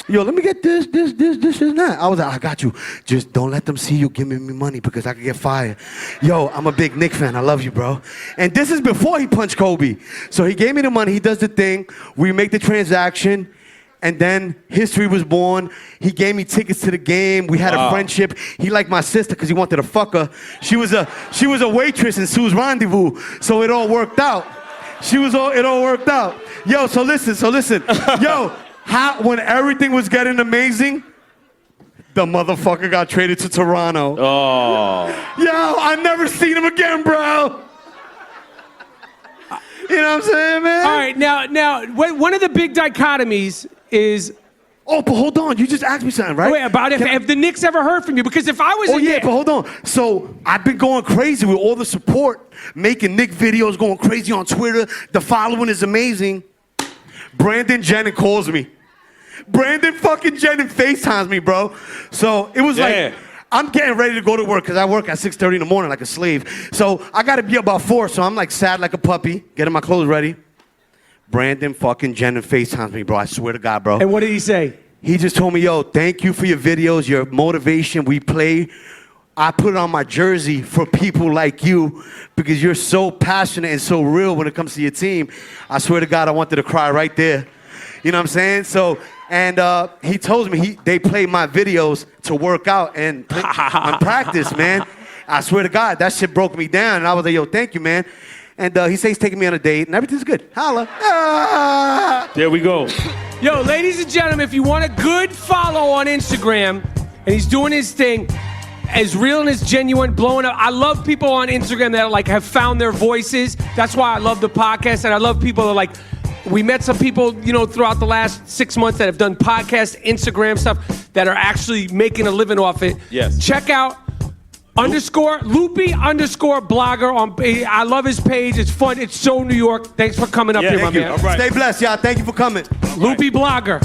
Yo, let me get this, and that. I was like, I got you. Just don't let them see you giving me money because I could get fired. Yo, I'm a big Knicks fan. I love you, bro. And this is before he punched Kobe. So he gave me the money. He does the thing. We make the transaction. And then history was born. He gave me tickets to the game. We had a friendship. He liked my sister because he wanted to fuck her. She was a waitress in Sue's Rendezvous. So it all worked out. It all worked out. Yo, so listen. Yo. When everything was getting amazing, the motherfucker got traded to Toronto. Oh. Yo, I never seen him again, bro. You know what I'm saying, man? All right, now, one of the big dichotomies is... Oh, but hold on. You just asked me something, right? Wait, about if the Knicks ever heard from you. Because if I was but hold on. So I've been going crazy with all the support, making Knick videos, going crazy on Twitter. The following is amazing. Brandon Jennings calls me. Brandon fucking Jennings FaceTimes me, bro. So it was like, I'm getting ready to go to work because I work at 6:30 in the morning like a slave. So I got to be up about 4. So I'm like sad like a puppy, getting my clothes ready. Brandon fucking Jennings FaceTimes me, bro. I swear to God, bro. And what did he say? He just told me, yo, thank you for your videos, your motivation. We play. I put it on my jersey for people like you because you're so passionate and so real when it comes to your team. I swear to God, I wanted to cry right there. You know what I'm saying? So, and he told me they play my videos to work out and practice, man. I swear to God, that shit broke me down. And I was like, yo, thank you, man. And he says he's taking me on a date and everything's good. Holla. Ah. There we go. Yo, ladies and gentlemen, if you want a good follow on Instagram, and he's doing his thing, as real and as genuine, blowing up. I love people on Instagram that have found their voices. That's why I love the podcast, and I love people that we met some people, throughout the last 6 months that have done podcast, Instagram stuff that are actually making a living off it. Yes. Check out Loopy_blogger. I love his page. It's fun. It's so New York. Thanks for coming up here, my man. All right. Stay blessed, y'all. Thank you for coming. Loopy Blogger.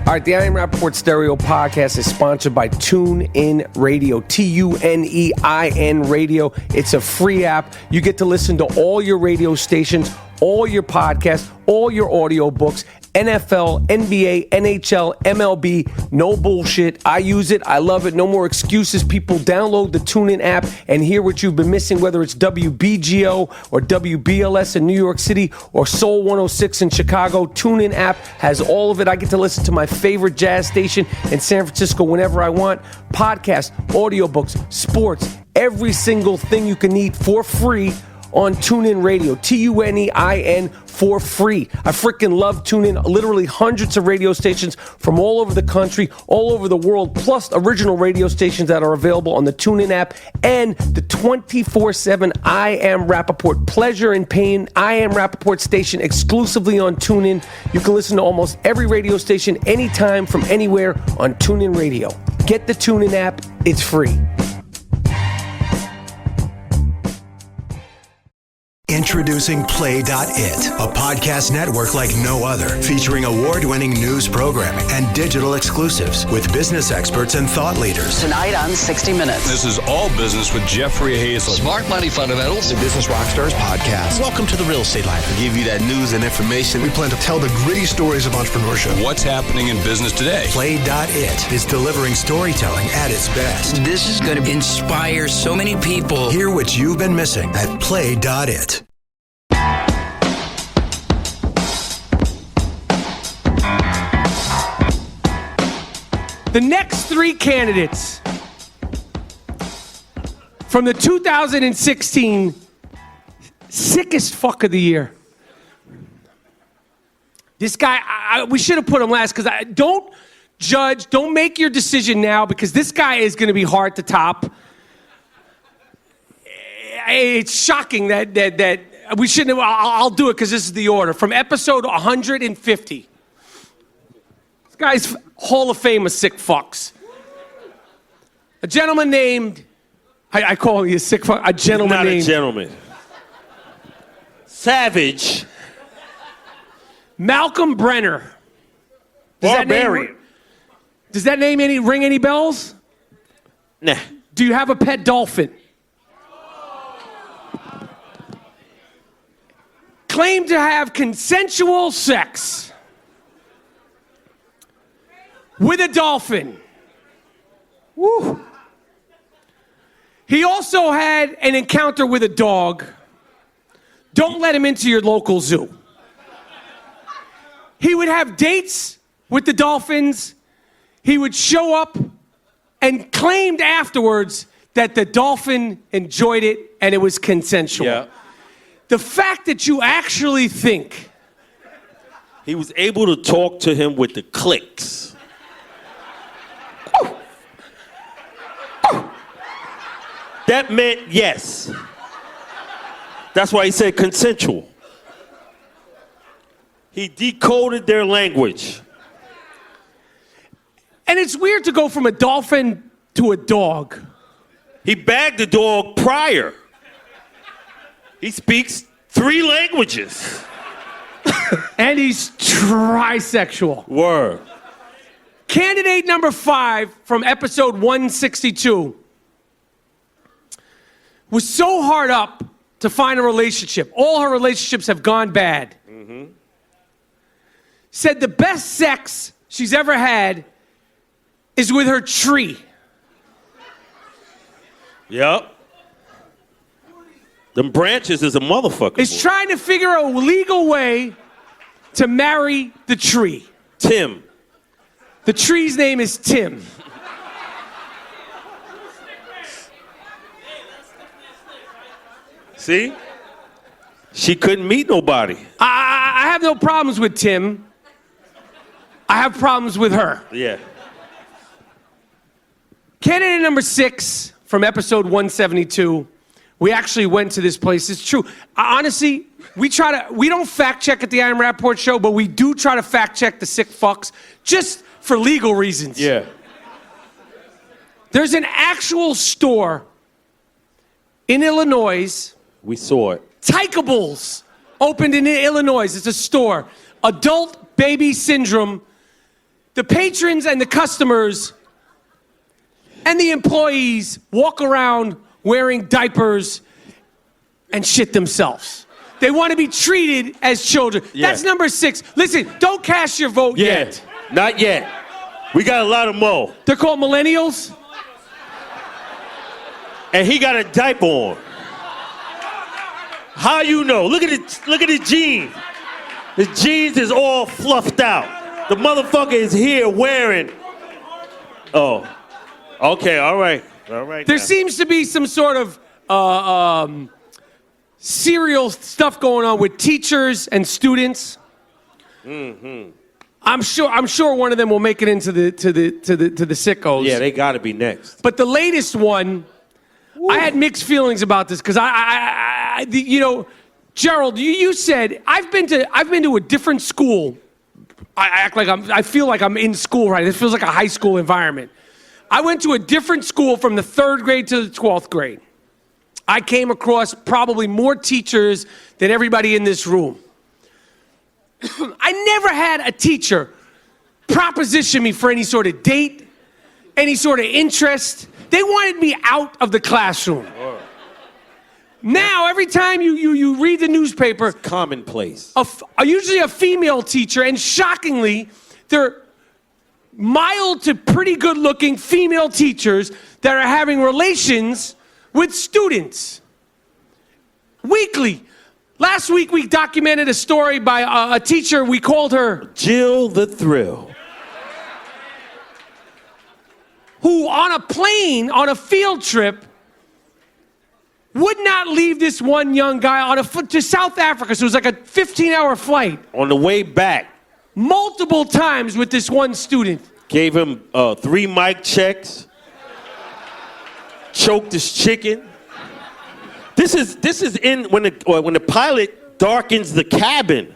All right, the I Am Rapaport Stereo Podcast is sponsored by TuneIn Radio, TuneIn Radio. It's a free app. You get to listen to all your radio stations, all your podcasts, all your audio books, NFL, NBA, NHL, MLB, no bullshit. I use it. I love it. No more excuses. People download the TuneIn app and hear what you've been missing, whether it's WBGO or WBLS in New York City or Soul 106 in Chicago. TuneIn app has all of it. I get to listen to my favorite jazz station in San Francisco whenever I want. Podcasts, audiobooks, sports, every single thing you can need for free on TuneIn Radio, TuneIn for free. I freaking love TuneIn. Literally hundreds of radio stations from all over the country, all over the world, plus original radio stations that are available on the TuneIn app and the 24/7 I Am Rapaport Pleasure and Pain I Am Rapaport station exclusively on TuneIn. You can listen to almost every radio station anytime from anywhere on TuneIn Radio. Get the TuneIn app. It's free. Introducing Play.it, a podcast network like no other, featuring award-winning news programming and digital exclusives with business experts and thought leaders. Tonight on 60 Minutes. This is All Business with Jeffrey Hazel. Smart money fundamentals. The Business Rockstars podcast. Welcome to the real estate life. We give you that news and information. We plan to tell the gritty stories of entrepreneurship. What's happening in business today? Play.it is delivering storytelling at its best. This is going to inspire so many people. Hear what you've been missing at Play.it. The next three candidates from the 2016 sickest fuck of the year. This guy, we should have put him last because don't judge, don't make your decision now because this guy is going to be hard to top. It's shocking that we shouldn't have, I'll do it because this is the order. From episode 150. This guy's Hall of Fame of sick fucks. A gentleman named, I call him a sick fuck, a gentleman Not named. a gentleman. Savage. Malcolm Brenner. Barbarian. Does that name ring any bells? Nah. Do you have a pet dolphin? Claimed to have consensual sex with a dolphin. Woo. He also had an encounter with a dog. Don't let him into your local zoo. He would have dates with the dolphins. He would show up and claimed afterwards that the dolphin enjoyed it and it was consensual. Yeah. The fact that you actually think he was able to talk to him with the clicks. That meant yes. That's why he said consensual. He decoded their language. And it's weird to go from a dolphin to a dog. He bagged the dog prior. He speaks 3 languages. And he's trisexual. Word. Candidate number 5 from episode 162 was so hard up to find a relationship. All her relationships have gone bad. Mm-hmm. Said the best sex she's ever had is with her tree. Yep. Them branches is a motherfucker. Is trying to figure a legal way to marry the tree. Tim. The tree's name is Tim. See? She couldn't meet nobody. I have no problems with Tim. I have problems with her. Yeah. Candidate number 6 from episode 172. We actually went to this place. It's true. Honestly, we don't fact check at the I Am Rapaport show, but we do try to fact check the sick fucks just for legal reasons. Yeah. There's an actual store in Illinois. We saw it. Tykables opened in Illinois. It's a store. Adult baby syndrome. The patrons and the customers and the employees walk around wearing diapers and shit themselves. They want to be treated as children. Yeah. That's number 6. Listen, don't cast your vote yet. Not yet. We got a lot of more. They're called millennials. And he got a diaper on. How you know? Look at his jeans. His jeans is all fluffed out. The motherfucker is here wearing. Oh. Okay, all right. All right. There now. seems to be some sort of serial stuff going on with teachers and students. Mm-hmm. I'm sure one of them will make it into the sickos. Yeah, they got to be next. But the latest one, I had mixed feelings about this because Gerald, you said I've been to a different school. I feel like I'm in school, right? It feels like a high school environment. I went to a different school from the 3rd grade to the 12th grade. I came across probably more teachers than everybody in this room. I never had a teacher proposition me for any sort of date, any sort of interest. They wanted me out of the classroom. Now, every time you read the newspaper, it's commonplace. Usually a female teacher, and shockingly, they're mild to pretty good-looking female teachers that are having relations with students. Weekly. Last week, we documented a story by a teacher. We called her Jill the Thrill. Who, on a plane, on a field trip, would not leave this one young guy to South Africa. So it was like a 15-hour flight. On the way back. Multiple times with this one student. Gave him 3 mic checks. Choked his chicken. This is in when the pilot darkens the cabin.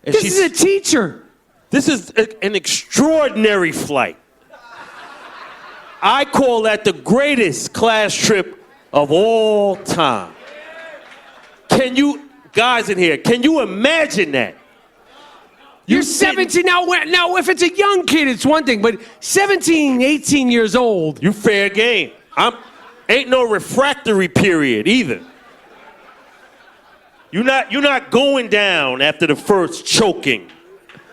And this is a teacher. This is an extraordinary flight. I call that the greatest class trip of all time. Can you, guys in here, can you imagine that? You're 17 now. If it's a young kid, it's one thing, but 17, 18 years old. You fair game. Ain't no refractory period either. You're not going down after the first choking.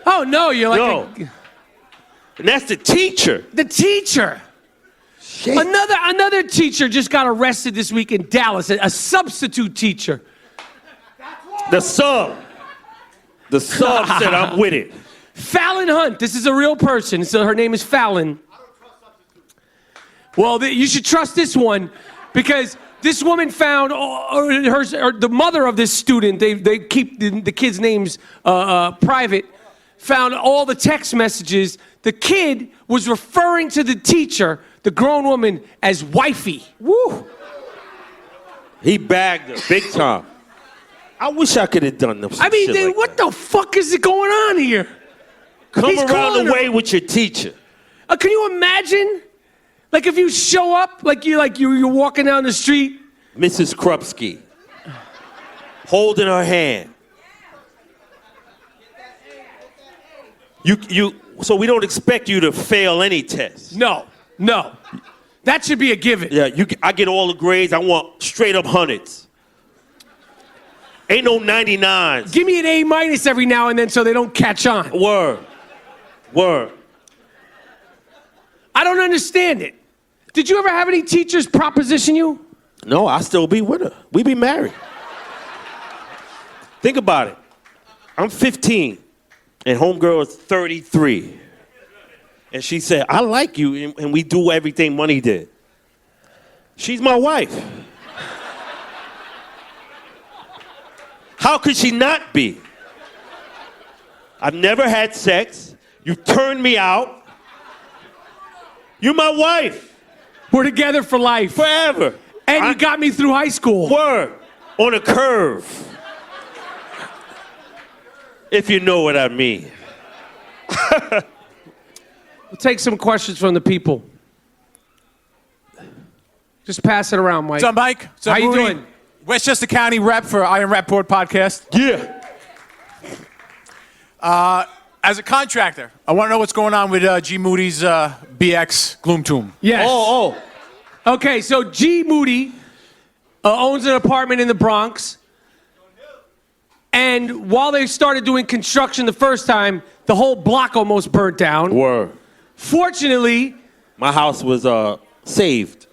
Oh no, you're like and that's the teacher. The teacher. Shit. Another teacher just got arrested this week in Dallas. A substitute teacher. The sub said, "I'm with it." Fallon Hunt. This is a real person. So her name is Fallon. Well, you should trust this one because this woman found the mother of this student. They keep the kids' names private. Found all the text messages. The kid was referring to the teacher, the grown woman, as wifey. Woo! He bagged her big time. I wish I could have done them. What the fuck is it going on here? Come around the way with your teacher. Can you imagine? Like if you show up, you're walking down the street. Mrs. Krupski, holding her hand. So we don't expect you to fail any test. No. That should be a given. Yeah, I get all the grades. I want straight up hundreds. Ain't no 99s. Give me an A- every now and then so they don't catch on. Word. I don't understand it. Did you ever have any teachers proposition you? No, I still be with her. We be married. Think about it. I'm 15, and homegirl is 33. And she said, I like you, and we do everything Money did. She's my wife. How could she not be? I've never had sex. You turned me out. You're my wife. We're together for life. Forever. And you got me through high school. Word. On a curve. If you know what I mean. We'll take some questions from the people. Just pass it around, Mike. What's up, Mike? What's up, How you Moody? doing? Westchester County rep for Rapaport podcast. Yeah. As a contractor, I want to know what's going on with G. Moody's BX Gloom Tomb. Yes. Okay, so G. Moody owns an apartment in the Bronx. And while they started doing construction the first time, the whole block almost burnt down. Word. Fortunately, my house was saved.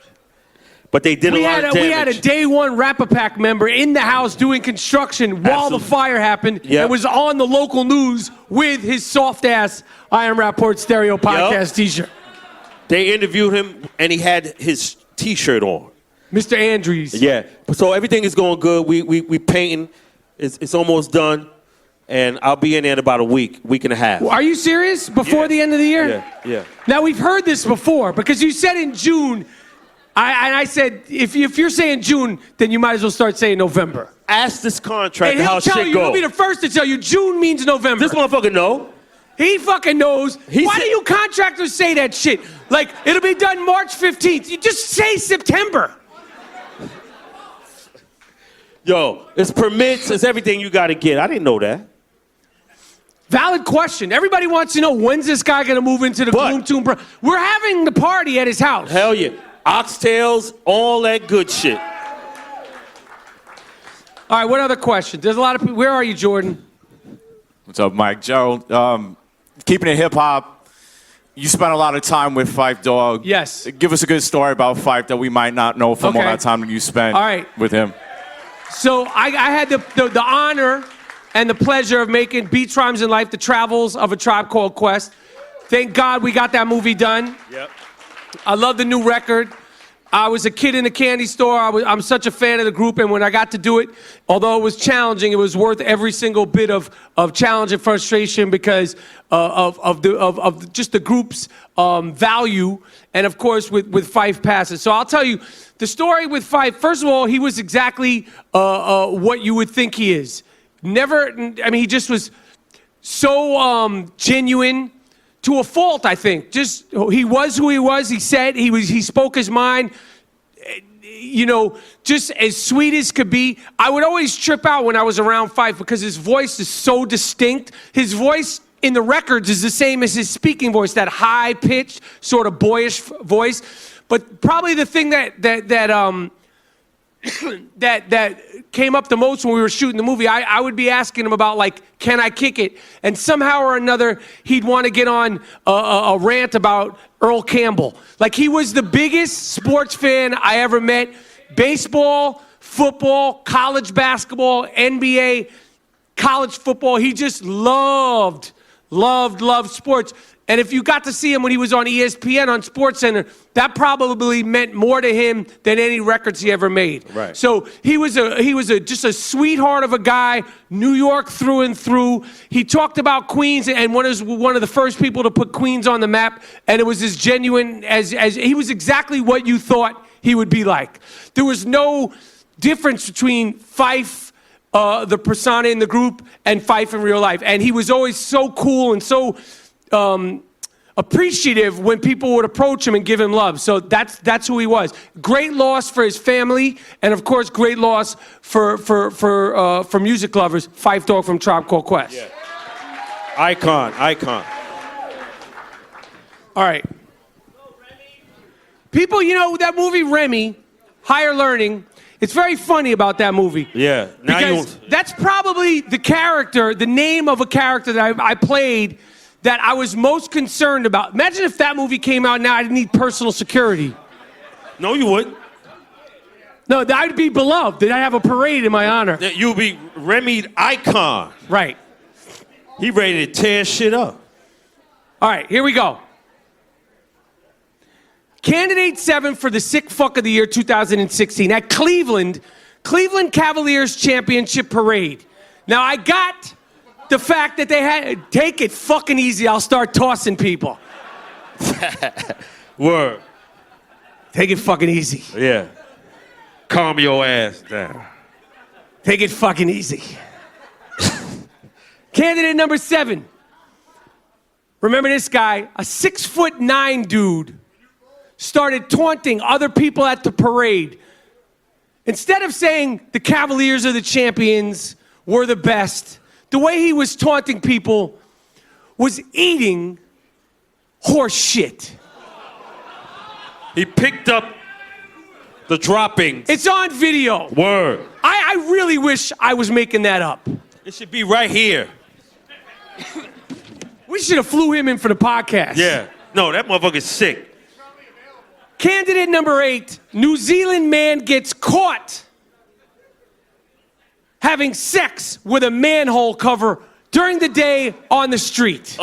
But they did a lot of damage. We had a day one Rapapack member in the house doing construction while the fire happened. Yep. And was on the local news with his soft-ass I Am Rapaport stereo podcast t-shirt. They interviewed him, and he had his t-shirt on. Mr. Andrews. Yeah. So everything is going good. We painting. It's almost done. And I'll be in there in about a week and a half. Are you serious? Before the end of the year? Yeah. Now, we've heard this before because you said in June, I said, if you're saying June, then you might as well start saying November. Ask this contractor how shit go. He'll be the first to tell you June means November. This motherfucker know. He fucking knows. Why do you contractors say that shit? Like, it'll be done March 15th. You just say September. Yo, it's permits, it's everything you got to get. I didn't know that. Valid question. Everybody wants to know, when's this guy going to move into the Gloom Tomb? We're having the party at his house. Hell yeah. Oxtails, all that good shit. All right, what other questions? There's a lot of people. Where are you, Jordan? What's up, Mike? Gerald. Keeping it hip-hop, you spent a lot of time with Phife Dawg. Yes. Give us a good story about Phife that we might not know from all that time that you spent with him. So I had the honor and the pleasure of making Beats, Rhymes, and Life, The Travels of a Tribe Called Quest. Thank God we got that movie done. Yep. I love the new record. I was a kid in a candy store. I'm such a fan of the group, and when I got to do it, although it was challenging, it was worth every single bit of challenge and frustration because of just the group's value, and of course with Phife passes. So I'll tell you the story with Phife. First of all, he was exactly what you would think he is. He just was so genuine. To a fault, I think. Just he was who he was. He said he spoke his mind. You know, just as sweet as could be. I would always trip out when I was around Phife because his voice is so distinct. His voice in the records is the same as his speaking voice, that high pitched, sort of boyish voice. But probably the thing that came up the most when we were shooting the movie, I would be asking him about, like, can I kick it? And somehow or another, he'd want to get on a rant about Earl Campbell. Like, he was the biggest sports fan I ever met. Baseball, football, college basketball, NBA, college football. He just loved sports. And if you got to see him when he was on ESPN on SportsCenter, that probably meant more to him than any records he ever made. Right. So he was just a sweetheart of a guy, New York through and through. He talked about Queens and was one of the first people to put Queens on the map, and it was as genuine as he was exactly what you thought he would be like. There was no difference between Phife, the persona in the group, and Phife in real life. And he was always so cool and so appreciative when people would approach him and give him love. So that's who he was. Great loss for his family, and of course, great loss for music lovers. Phife Dawg from Tribe Called Quest. Yeah. Icon. All right. People, you know that movie Remy, Higher Learning. It's very funny about that movie. Yeah. Because that's probably the name of a character that I played that I was most concerned about. Imagine if that movie came out now, I'd need personal security. No, you wouldn't. No, I'd be beloved. I'd have a parade in my honor. You'd be Remy Icon. Right. He ready to tear shit up. All right, here we go. Candidate 7 for the Sick Fuck of the Year 2016 at Cleveland Cavaliers Championship Parade. Now, I got the fact that they had, take it fucking easy, I'll start tossing people. Word. Take it fucking easy. Yeah. Calm your ass down. Take it fucking easy. Candidate number 7. Remember this guy, a 6'9" dude, started taunting other people at the parade. Instead of saying the Cavaliers are the champions, we're the best, the way he was taunting people was eating horse shit. He picked up the droppings. It's on video. Word. I really wish I was making that up. It should be right here. We should have flew him in for the podcast. Yeah. No, that motherfucker's sick. Candidate number 8, New Zealand man gets caught having sex with a manhole cover during the day on the street.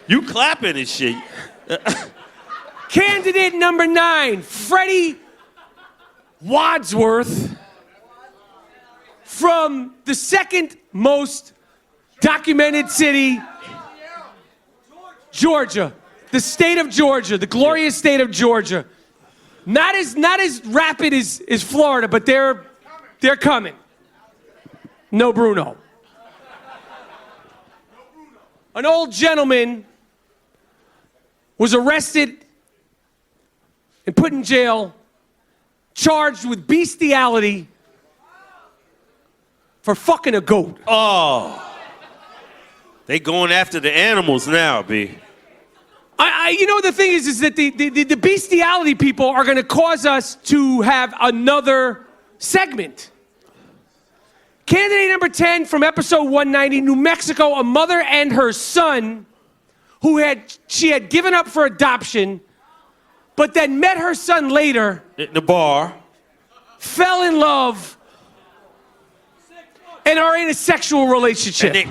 You clapping and shit. Candidate number 9, Freddie Wadsworth, from the second most documented city, Georgia. The state of Georgia, the glorious state of Georgia. Not as rapid as Florida, but they're coming. No Bruno. An old gentleman was arrested and put in jail, charged with bestiality for fucking a goat. Oh. They going after the animals now, B. You know, the thing is that the bestiality people are going to cause us to have another segment. Candidate number 10 from episode 190, New Mexico, a mother and her son she had given up for adoption, but then met her son later. In the bar. Fell in love, and are in a sexual relationship.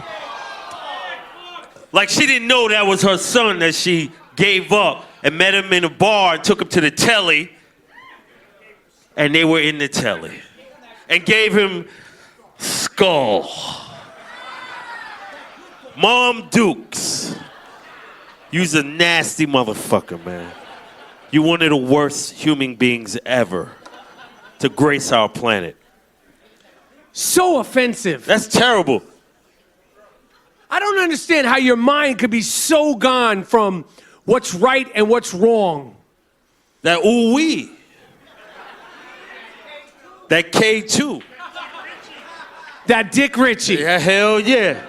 Like she didn't know that was her son that she gave up and met him in a bar and took him to the telly. And they were in the telly. And gave him skull. Mom Dukes. You's a nasty motherfucker, man. You one of the worst human beings ever to grace our planet. So offensive. That's terrible. I don't understand how your mind could be so gone from what's right and what's wrong. That ooh-wee. That K2. That Dick Ritchie. Yeah, hell yeah.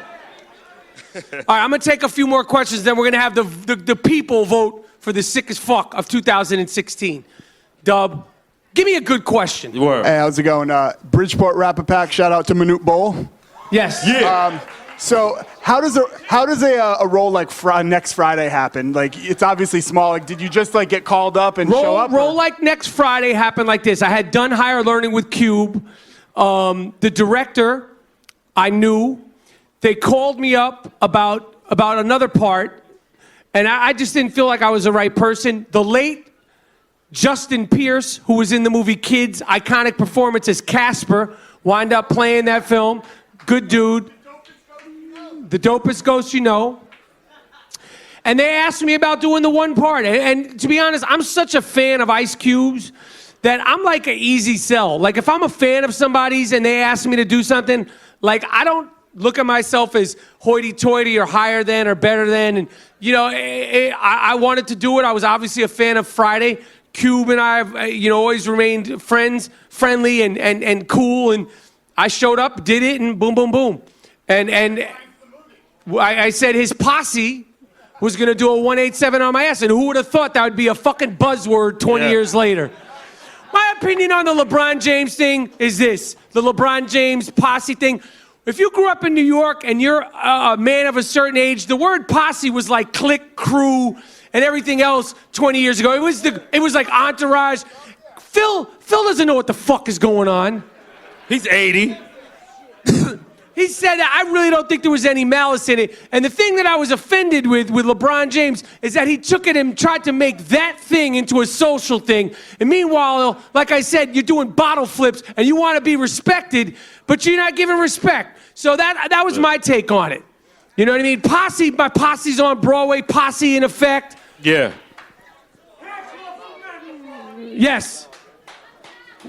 All right, I'm going to take a few more questions, then we're going to have the people vote for the sickest fuck of 2016. Dub, give me a good question. Hey, how's it going? Bridgeport Rapapack, shout out to Manute Bowl. Yes. Yeah. So how does a role like Next Friday happen? Like, it's obviously small. Like, did you just like get called up and show up? Role like Next Friday happened like this. I had done Higher Learning with Cube. The director, I knew. They called me up about another part, and I just didn't feel like I was the right person. The late Justin Pierce, who was in the movie Kids, iconic performance as Casper, wound up playing that film. Good dude. The dopest ghost you know. And they asked me about doing the one part. And to be honest, I'm such a fan of Ice Cube's that I'm like an easy sell. Like, if I'm a fan of somebody's and they ask me to do something, like, I don't look at myself as hoity-toity or higher than or better than. And, you know, I wanted to do it. I was obviously a fan of Friday. Cube and I have, always remained friendly and cool. And I showed up, did it, and boom, boom, boom. And I said his posse was going to do a 187 on my ass. And who would have thought that would be a fucking buzzword 20 years later? My opinion on the LeBron James thing is this. The LeBron James posse thing. If you grew up in New York and you're a man of a certain age, the word posse was like clique, crew, and everything else 20 years ago. It was like entourage. Phil doesn't know what the fuck is going on. He's 80. He said that I really don't think there was any malice in it. And the thing that I was offended with LeBron James is that he took it and tried to make that thing into a social thing. And meanwhile, like I said, you're doing bottle flips and you want to be respected, but you're not giving respect. So that was my take on it. You know what I mean? Posse, my posse's on Broadway, Posse in effect. Yeah. Yes.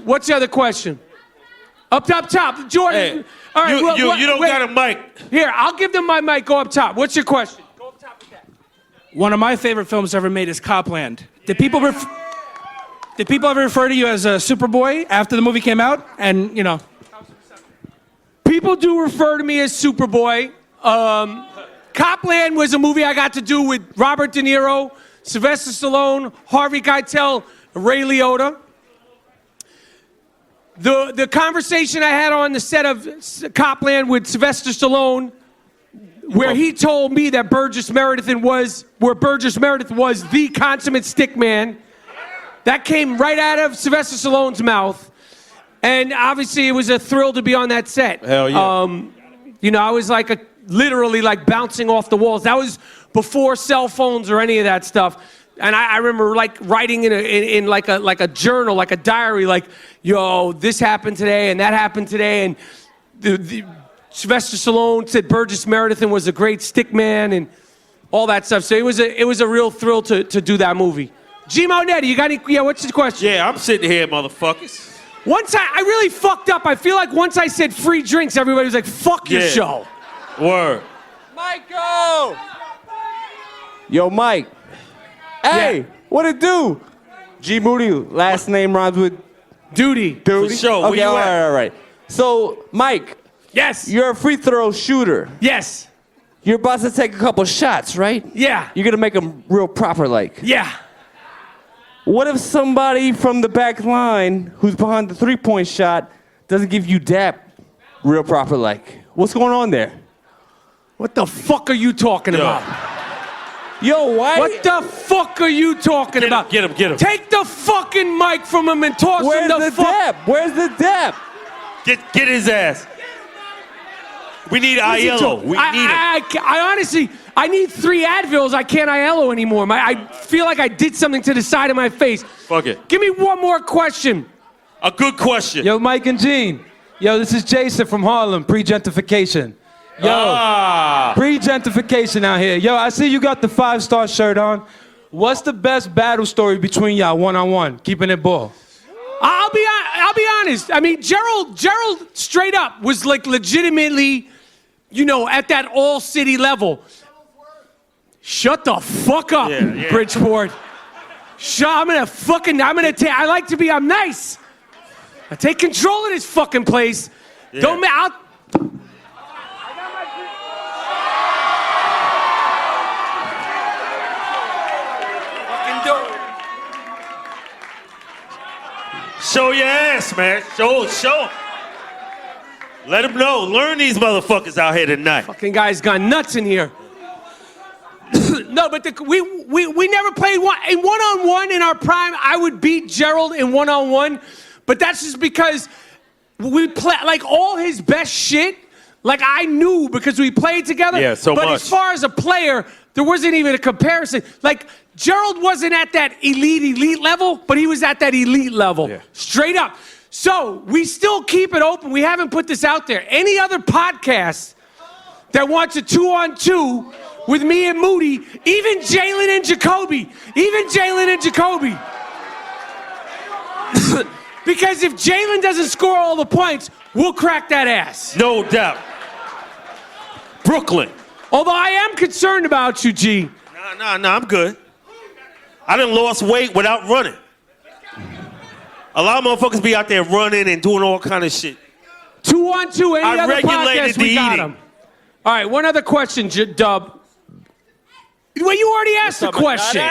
What's the other question? Up top. Jordan. Hey, all right, you don't got a mic. Here, I'll give them my mic. Go up top. What's your question? Go up top with that. One of my favorite films ever made is Copland. Did people ever refer to you as a Superboy after the movie came out? And, People do refer to me as Superboy. Copland was a movie I got to do with Robert De Niro, Sylvester Stallone, Harvey Keitel, Ray Liotta. The conversation I had on the set of Copland with Sylvester Stallone, where he told me that Burgess Meredith was the consummate stick man, that came right out of Sylvester Stallone's mouth. And obviously it was a thrill to be on that set. Hell yeah. I was literally bouncing off the walls. That was before cell phones or any of that stuff. And I remember like writing in like a journal, like a diary, like, yo, this happened today and that happened today, and the Sylvester Stallone said Burgess Meredith was a great stick man and all that stuff. So it was a real thrill to do that movie. G Monetti, you got any? Yeah, what's the question? Yeah, I'm sitting here, motherfuckers. Once I really fucked up. I feel like once I said free drinks, everybody was like, "Fuck your show." Word. Michael. Yo, Mike. Hey, what it do? G Moody, last name rhymes with Duty. For sure. Okay, all right. So, Mike. Yes. You're a free throw shooter. Yes. You're about to take a couple shots, right? Yeah. You're gonna make them real proper, like. Yeah. What if somebody from the back line who's behind the three-point shot doesn't give you dap real proper, like? What's going on there? What the fuck are you talking about? Yo, why? What the fuck are you talking about? Get him. Take the fucking mic from him and toss Where's him the dap? Where's the dap? Get his ass. We need Aiello. We need him. I honestly, I need 3 Advils. I can't Aiello anymore. I feel like I did something to the side of my face. Fuck it. Give me one more question. A good question. Yo, Mike and Gene. Yo, this is Jason from Harlem, pre-gentrification. Yo, pre-gentrification out here. Yo, I see you got the 5-star shirt on. What's the best battle story between y'all one-on-one? Keeping it ball. I'll be honest. I mean, Gerald straight up was like legitimately, at that all-city level. Shut the fuck up, Bridgeport. I'm nice. I take control of this fucking place. Yeah. Show your ass, man. Show. Let them know. Learn these motherfuckers out here tonight. Fucking guy's gone nuts in here. No, but we never played one-on-one in our prime. I would beat Gerald in one-on-one, but that's just because we play like all his best shit. Like I knew because we played together. Yeah, so but much. as far as a player, there wasn't even a comparison. Like Gerald wasn't at that elite level, but he was at that elite level. Yeah. Straight up. So we still keep it open. We haven't put this out there. Any other podcast that wants a 2-on-2 with me and Moody, even Jalen and Jacoby. Because if Jalen doesn't score all the points, we'll crack that ass. No doubt. Brooklyn. Although I am concerned about you, G. No, I'm good. I done lost weight without running. A lot of motherfuckers be out there running and doing all kind of shit. 2-on-2, any other podcast, we got eating. him. All right, one other question, Dub. Well, you already asked the question.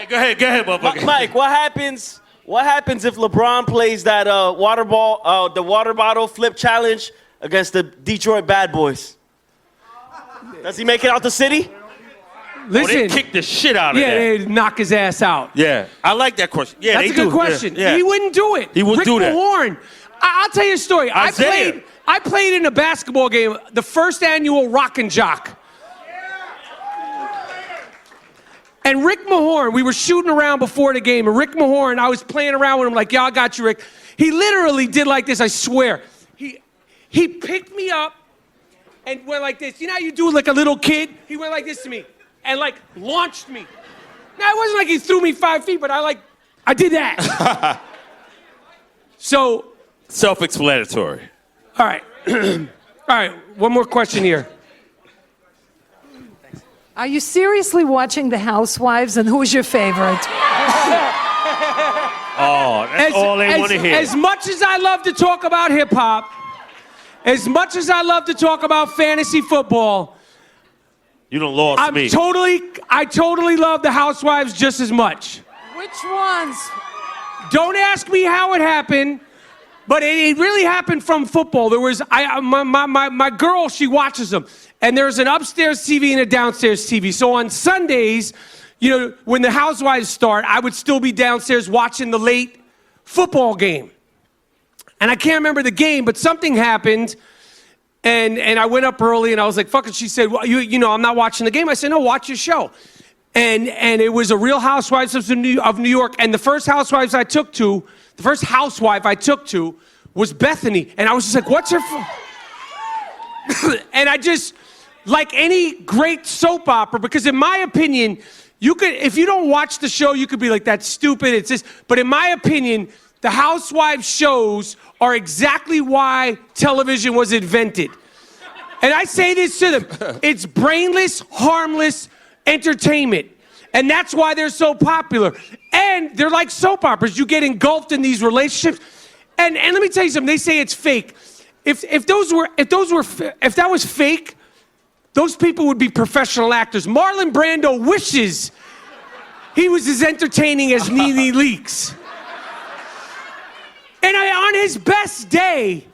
Go ahead, motherfucker. Mike, what happens if LeBron plays that the water bottle flip challenge against the Detroit Bad Boys? Does he make it out the city? Listen, they kick the shit out of that. Yeah, they knock his ass out. Yeah, I like that question. Yeah, that's a good question. Yeah. He wouldn't do it. He would do that. Rick Mahorn. I'll tell you a story. Isaiah. I played in a basketball game, the first annual Rock and Jock. And Rick Mahorn, we were shooting around before the game, and Rick Mahorn, I was playing around with him like, yeah, I got you, Rick. He literally did like this, I swear. He picked me up and went like this. You know how you do like a little kid? He went like this to me and like launched me. Now, it wasn't like he threw me 5 feet, but I did that. So. Self-explanatory. All right. All right, one more question here. Are you seriously watching The Housewives, and who's your favorite? Oh, that's all they want to hear. As much as I love to talk about hip-hop, as much as I love to talk about fantasy football, you done lost me. I totally love The Housewives just as much. Which ones? Don't ask me how it happened, but it really happened from football. There was my girl, she watches them. And there's an upstairs TV and a downstairs TV. So on Sundays, when the Housewives start, I would still be downstairs watching the late football game. And I can't remember the game, but something happened. And I went up early and I was like, fuck it. She said, well, I'm not watching the game. I said, no, watch your show. And it was a Real Housewives of New York. And the first housewife I took to was Bethany. And I was just like, what's her... And I just, like any great soap opera, because in my opinion, you could, if you don't watch the show, you could be like, that's stupid, it's this. But in my opinion, the housewives shows are exactly why television was invented. And I say this to them, it's brainless, harmless entertainment. And that's why they're so popular. And they're like soap operas. You get engulfed in these relationships. And let me tell you something, they say it's fake. If that was fake, those people would be professional actors. Marlon Brando wishes he was as entertaining as Nene Leakes. And on his best day,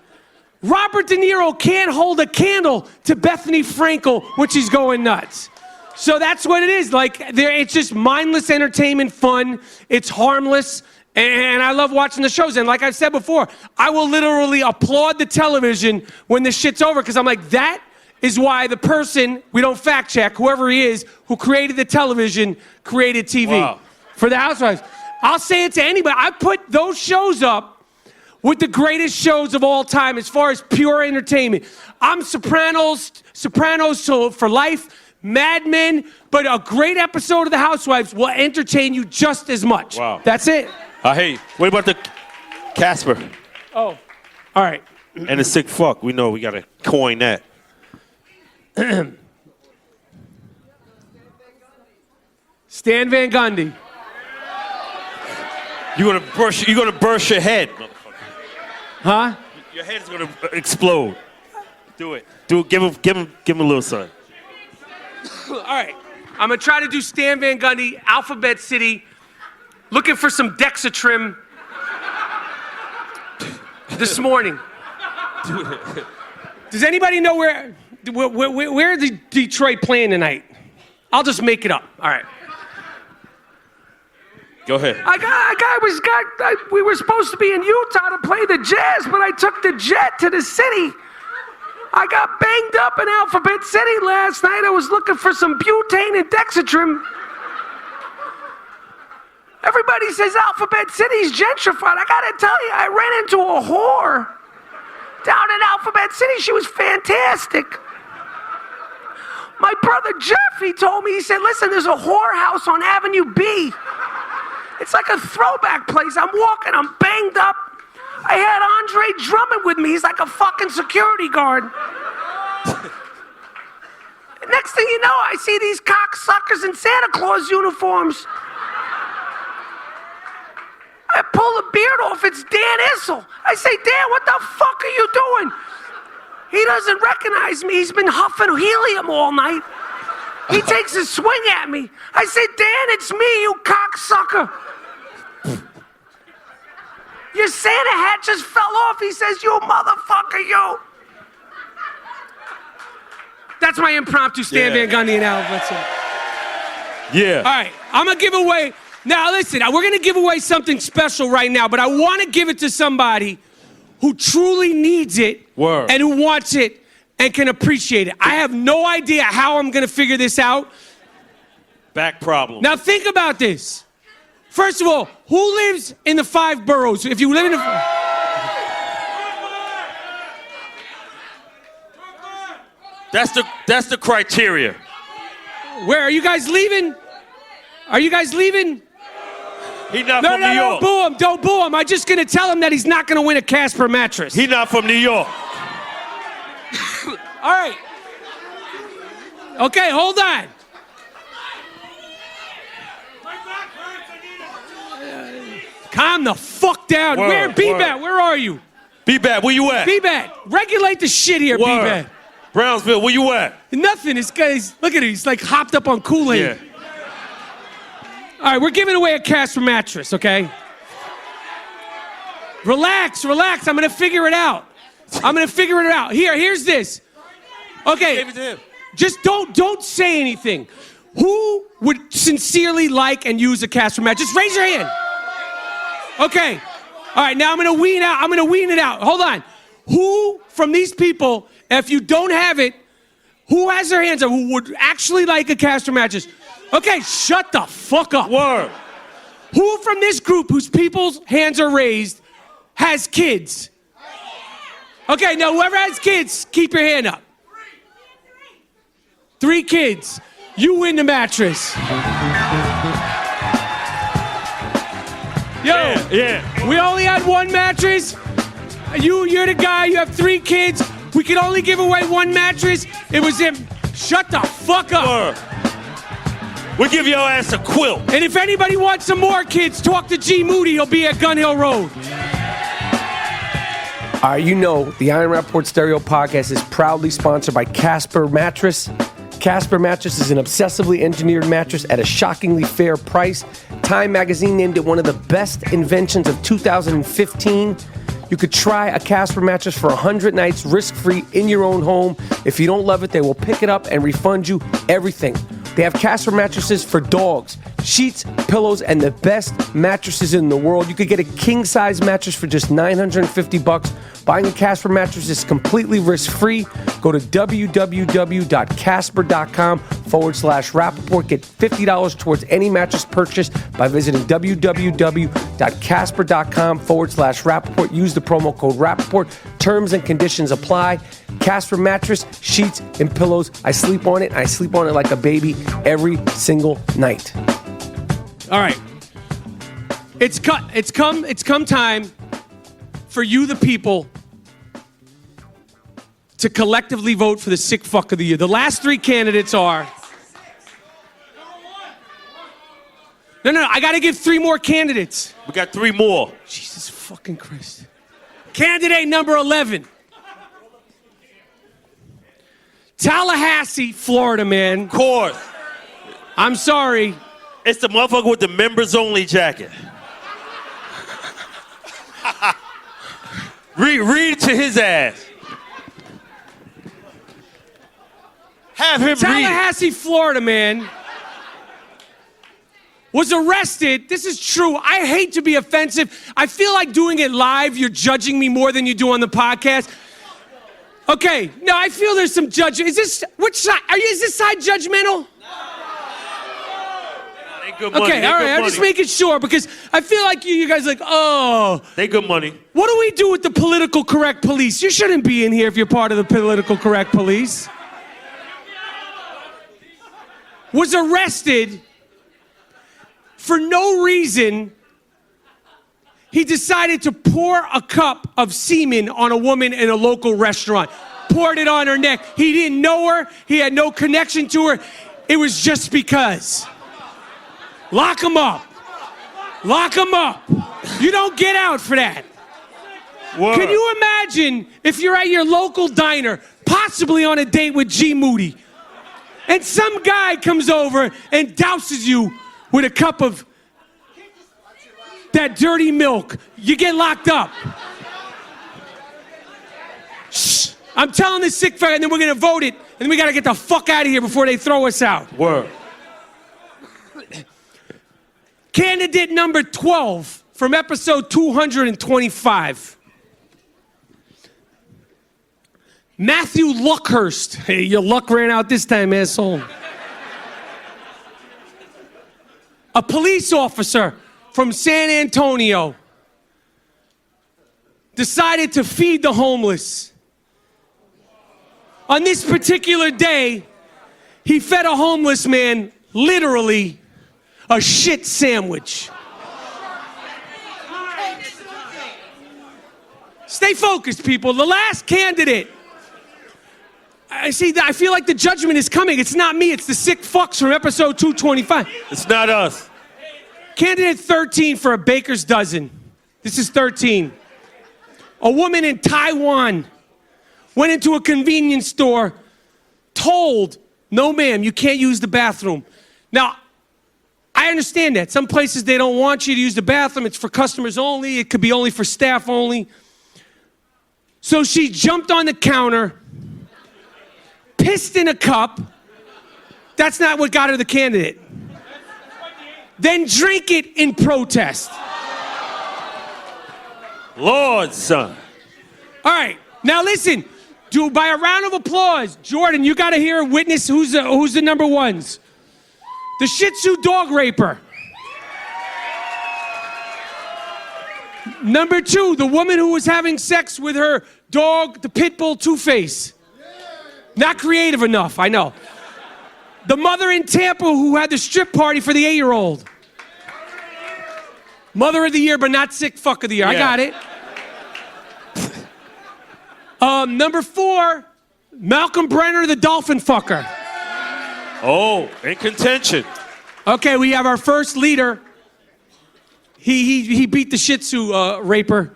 Robert De Niro can't hold a candle to Bethany Frankel when she's going nuts. So that's what it is. Like, it's just mindless entertainment, fun. It's harmless. And I love watching the shows. And like I've said before, I will literally applaud the television when the shit's over, because I'm like, that is why the person, we don't fact check, whoever he is, who created the television, created TV for the Housewives. I'll say it to anybody. I put those shows up with the greatest shows of all time as far as pure entertainment. I'm Sopranos for life, Mad Men, but a great episode of the Housewives will entertain you just as much. Wow. That's it. Hey, what about the Casper? Oh, all right. And the sick fuck. We know we got to coin that. Stan Van Gundy. You're gonna burst your head, motherfucker. Huh? Your head's gonna explode. Do it. Give him a little son. All right. I'm gonna try to do Stan Van Gundy, Alphabet City. Looking for some Dexatrim this morning. Does anybody know where the Detroit playing tonight? I'll just make it up. All right. Go ahead. We were supposed to be in Utah to play the Jazz, but I took the jet to the city. I got banged up in Alphabet City last night. I was looking for some butane and Dexatrim. Everybody says Alphabet City's gentrified. I gotta tell you, I ran into a whore down in Alphabet City. She was fantastic. My brother Jeff, he told me, he said, listen, there's a whorehouse on Avenue B. It's like a throwback place. I'm walking, I'm banged up. I had Andre Drummond with me. He's like a fucking security guard. Next thing you know, I see these cocksuckers in Santa Claus uniforms. I pull the beard off, it's Dan Issel. I say, Dan, what the fuck are you doing? He doesn't recognize me. He's been huffing helium all night. He takes a swing at me. I say, Dan, it's me, you cocksucker. Your Santa hat just fell off. He says, you motherfucker, you. That's my impromptu Stan Van Gundy and Alphabet City. Yeah. All right, I'm gonna give away. Now listen, we're gonna give away something special right now, but I want to give it to somebody who truly needs it and who wants it and can appreciate it. I have no idea how I'm gonna figure this out. Back problem. Now think about this. First of all, who lives in the 5 boroughs? If you live in the... That's the criteria. Where are you guys leaving? Are you guys leaving? He's not from New York. Don't boo him. I'm just gonna tell him that he's not gonna win a Casper mattress. He's not from New York. All right. Okay, hold on. Calm the fuck down. Where, B-Bat, where are you? B-Bat, where you at? B-Bat, regulate the shit here, B-Bat. Brownsville, where you at? Nothing. This guy's, look at him. He's like hopped up on Kool-Aid. Yeah. All right, we're giving away a Casper mattress, okay? Relax. I'm gonna figure it out. Here's this. Okay. Just don't say anything. Who would sincerely like and use a Casper mattress? Just raise your hand. Okay. All right, now I'm gonna wean it out. Hold on. Who from these people, if you don't have it, who has their hands up, who would actually like a Casper mattress? Okay, shut the fuck up. Word. Who from this group whose people's hands are raised has kids? Okay, now whoever has kids, keep your hand up. 3 kids. You win the mattress. Yo, yeah. We only had 1 mattress. You're the guy, you have 3 kids. We could only give away 1 mattress. It was him. Shut the fuck up. Word. We'll give your ass a quilt. And if anybody wants some more kids, talk to G. Moody. He'll be at Gun Hill Road. All right, you know, the Iron Rapaport Stereo Podcast is proudly sponsored by Casper Mattress. Casper Mattress is an obsessively engineered mattress at a shockingly fair price. Time Magazine named it one of the best inventions of 2015. You could try a Casper mattress for 100 nights risk-free in your own home. If you don't love it, they will pick it up and refund you everything. They have Casper mattresses for dogs, sheets, pillows, and the best mattresses in the world. You could get a king-size mattress for just $950. Buying a Casper mattress is completely risk-free. Go to www.casper.com/Rapaport. Get $50 towards any mattress purchase by visiting www.casper.com/Rapaport. Use the promo code Rapaport. Terms and conditions apply. Casper mattress, sheets, and pillows. I sleep on it, and I sleep on it like a baby every single night. All right. It's come time for you, the people, to collectively vote for the sick fuck of the year. The last 3 candidates are... No, I gotta give 3 more candidates. We got 3 more. Jesus fucking Christ. Candidate number 11. Tallahassee, Florida, man. Of course. I'm sorry. It's the motherfucker with the members only jacket. Read to his ass. Have him read. Tallahassee, Florida, man, was arrested. This is true. I hate to be offensive. I feel like doing it live, you're judging me more than you do on the podcast. Okay, no, I feel there's some judgment. Is this, which side, is this side judgmental? They good money. Okay, all right, I'm just making sure because I feel like you guys are like, oh. They good money. What do we do with the political correct police? You shouldn't be in here if you're part of the political correct police. Was arrested for no reason. He decided to pour a cup of semen on a woman in a local restaurant. Poured it on her neck. He didn't know her. He had no connection to her. It was just because. Lock him up. Lock him up. You don't get out for that. Word. Can you imagine if you're at your local diner, possibly on a date with G. Moody, and some guy comes over and douses you with a cup of that dirty milk? You get locked up. Shh. I'm telling this sick fuck, and then we're gonna vote it, and then we gotta get the fuck out of here before they throw us out. Word. Candidate number 12 from episode 225. Matthew Luckhurst. Hey, your luck ran out this time, asshole. A police officer from San Antonio decided to feed the homeless. On this particular day, he fed a homeless man literally a shit sandwich. Stay focused, people. The last candidate. I feel like the judgment is coming. It's not me, it's the sick fucks from episode 225. It's not us. Candidate 13 for a baker's dozen. This is 13. A woman in Taiwan went into a convenience store, told, no ma'am, you can't use the bathroom. Now, I understand that. Some places they don't want you to use the bathroom. It's for customers only. It could be only for staff only. So she jumped on the counter, pissed in a cup. That's not what got her the candidate. Then drank it in protest. Lord, son. All right, now listen. By a round of applause, Jordan, you got to hear a witness who's the number ones. The Shih Tzu dog raper. Number 2, the woman who was having sex with her dog, the pit bull Two-Face. Not creative enough, I know. The mother in Tampa who had the strip party for the 8-year-old. Mother of the year, but not sick fuck of the year. I got it. Number 4, Malcolm Brenner, the dolphin fucker. Oh, in contention. Okay, we have our first leader. He beat the Shih Tzu raper.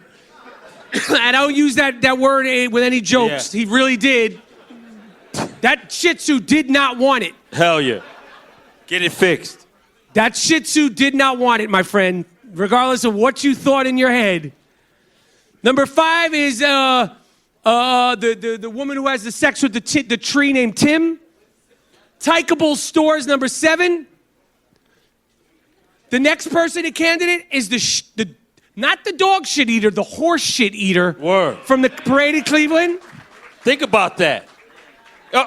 And I don't use that word with any jokes. Yeah. He really did. That Shih Tzu did not want it. Hell yeah. Get it fixed. That Shih Tzu did not want it, my friend, regardless of what you thought in your head. Number 5 is the woman who has the sex with the tree named Tim. Tykeable Stores, number 7. The next person, a candidate, is not the dog shit eater, the horse shit eater. Word. From the parade in Cleveland. Think about that.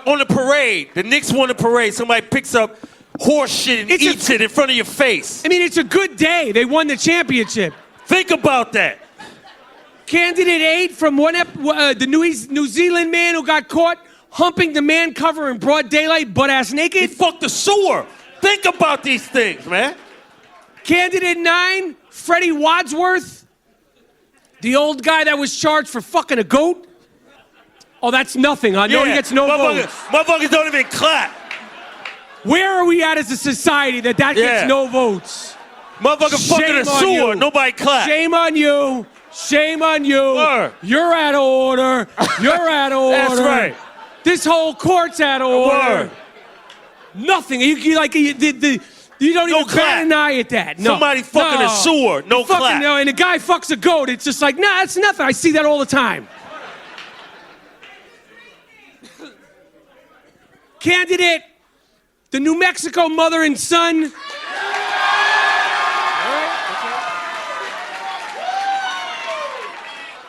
On the parade, the Knicks won the parade. Somebody picks up horse shit and eats it in front of your face. I mean, it's a good day. They won the championship. Think about that. Candidate 8 from the New Zealand man who got caught humping the man cover in broad daylight, butt-ass naked. He fucked the sewer. Think about these things, man. Candidate 9, Freddie Wadsworth, the old guy that was charged for fucking a goat. Oh, that's nothing, huh? No, he gets no votes. Motherfuckers don't even clap. Where are we at as a society that gets no votes? Motherfucker fucking a sewer, nobody clap. Shame on you. Shame on you. Word. You're out of order. You're out of order. That's right. This whole court's out of order. Word. Nothing. You don't even bat an eye at that. No. Somebody fucking a sewer, no clap. No, and the guy fucks a goat. It's just like, nah, that's nothing. I see that all the time. Candidate, the New Mexico mother and son.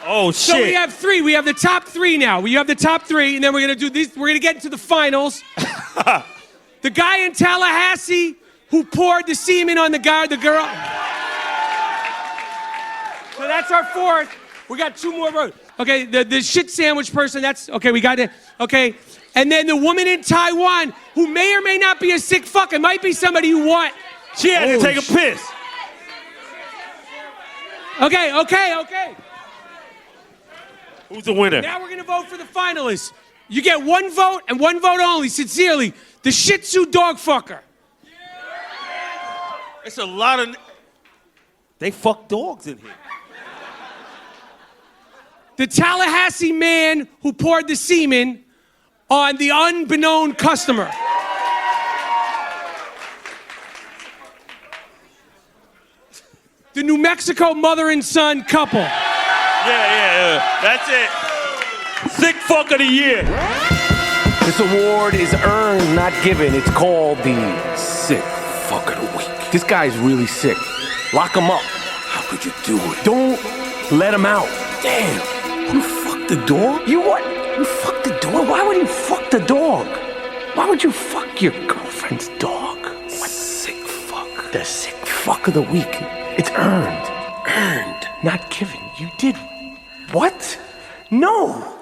Oh, shit. So we have 3. We have the top 3 now. We have the top 3, and then we're going to do these. We're going to get into the finals. The guy in Tallahassee who poured the semen on the girl. So that's our 4th. We got 2 more votes. Okay, the shit sandwich person, that's, okay, we got it. Okay, and then the woman in Taiwan who may or may not be a sick fuck. It might be somebody you want. She had to take a piss. Okay. Who's the winner? Now we're going to vote for the finalists. You get 1 vote and 1 vote only, sincerely. The Shih Tzu dog fucker. It's a lot of... They fuck dogs in here. The Tallahassee man who poured the semen on the unbeknown customer. The New Mexico mother and son couple. Yeah. That's it. Sick fuck of the year. This award is earned, not given. It's called the Sick Fuck of the Week. This guy's really sick. Lock him up. How could you do it? Don't let him out. Damn. You fucked the dog? You what? You fucked the dog? Why would you fuck the dog? Why would you fuck your girlfriend's dog? What? Sick fuck. The Sick Fuck of the Week. It's earned. Earned. Not given. You did what? No.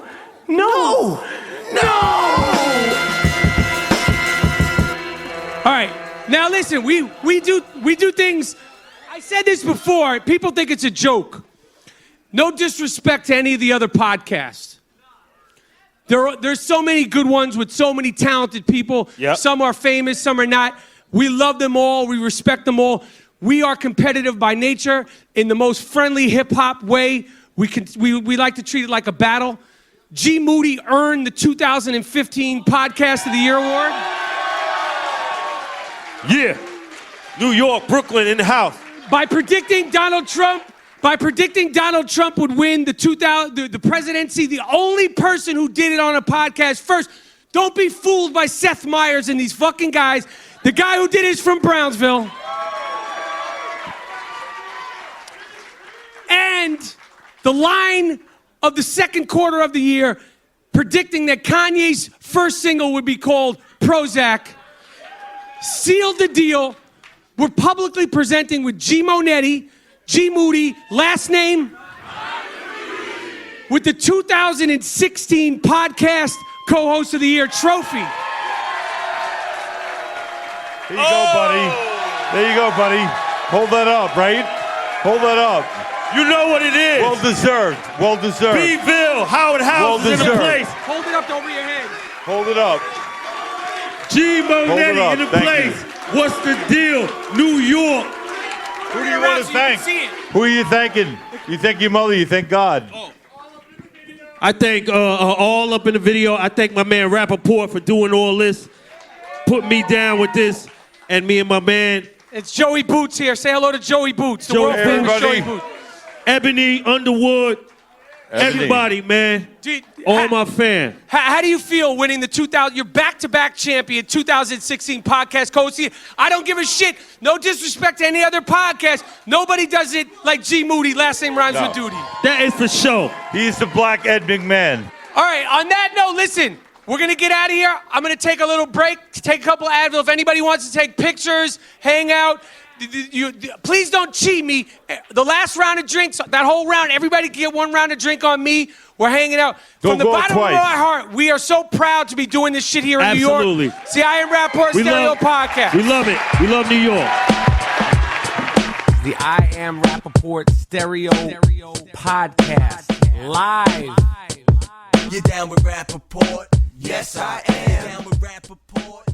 All right. Now listen, we do things. I said this before. People think it's a joke. No disrespect to any of the other podcasts. There's so many good ones with so many talented people. Yep. Some are famous, some are not. We love them all. We respect them all. We are competitive by nature in the most friendly hip-hop way. We like to treat it like a battle. G. Moody earned the 2015 Podcast of the Year award. Yeah. New York, Brooklyn in the house. By predicting Donald Trump would win the presidency, the only person who did it on a podcast first. Don't be fooled by Seth Meyers and these fucking guys. The guy who did it is from Brownsville. And the line of the second quarter of the year predicting that Kanye's first single would be called Prozac. sealed the deal. We're publicly presenting with G. Monetti, G. Moody, last name, with the 2016 Podcast Co-Host of the Year trophy. There you go, buddy. There you go, buddy. Hold that up, right? Hold that up. You know what it is. Well deserved. Well deserved. B-Ville, Howard House is in the place. Hold it up over your head. Hold it up. G. Monetti in the Thank place. What's the deal? New York. Who do you want to thank? Who are you thanking? You thank your mother, you thank God. I thank all up in the video. I thank my man Rapaport for doing all this, putting me down with this, and me and my man. It's Joey Boots here. Say hello to Joey Boots. The world famous Joey Boots. Ebony, Underwood, everybody, man. All my fans. How do you feel winning the 2000? You're back-to-back champion, 2016 podcast co-host. I don't give a shit. No disrespect to any other podcast. Nobody does it like G. Moody. Last name rhymes with duty. That is for sure. He's the Black Ed McMahon. All right. On that note, listen. We're gonna get out of here. I'm gonna take a little break. Take a couple of Advil. If anybody wants to take pictures, hang out. Please don't cheat me. The last round of drinks, that whole round, everybody can get one round of drink on me. We're hanging out. From the bottom of our heart, we are so proud to be doing this shit here in New York. Absolutely. It's the I Am Rapaport Stereo Podcast. We love it. We love New York. The I Am Rapaport Stereo Podcast. Live. You down with Rapaport? Yes, I am. Down with Rapaport.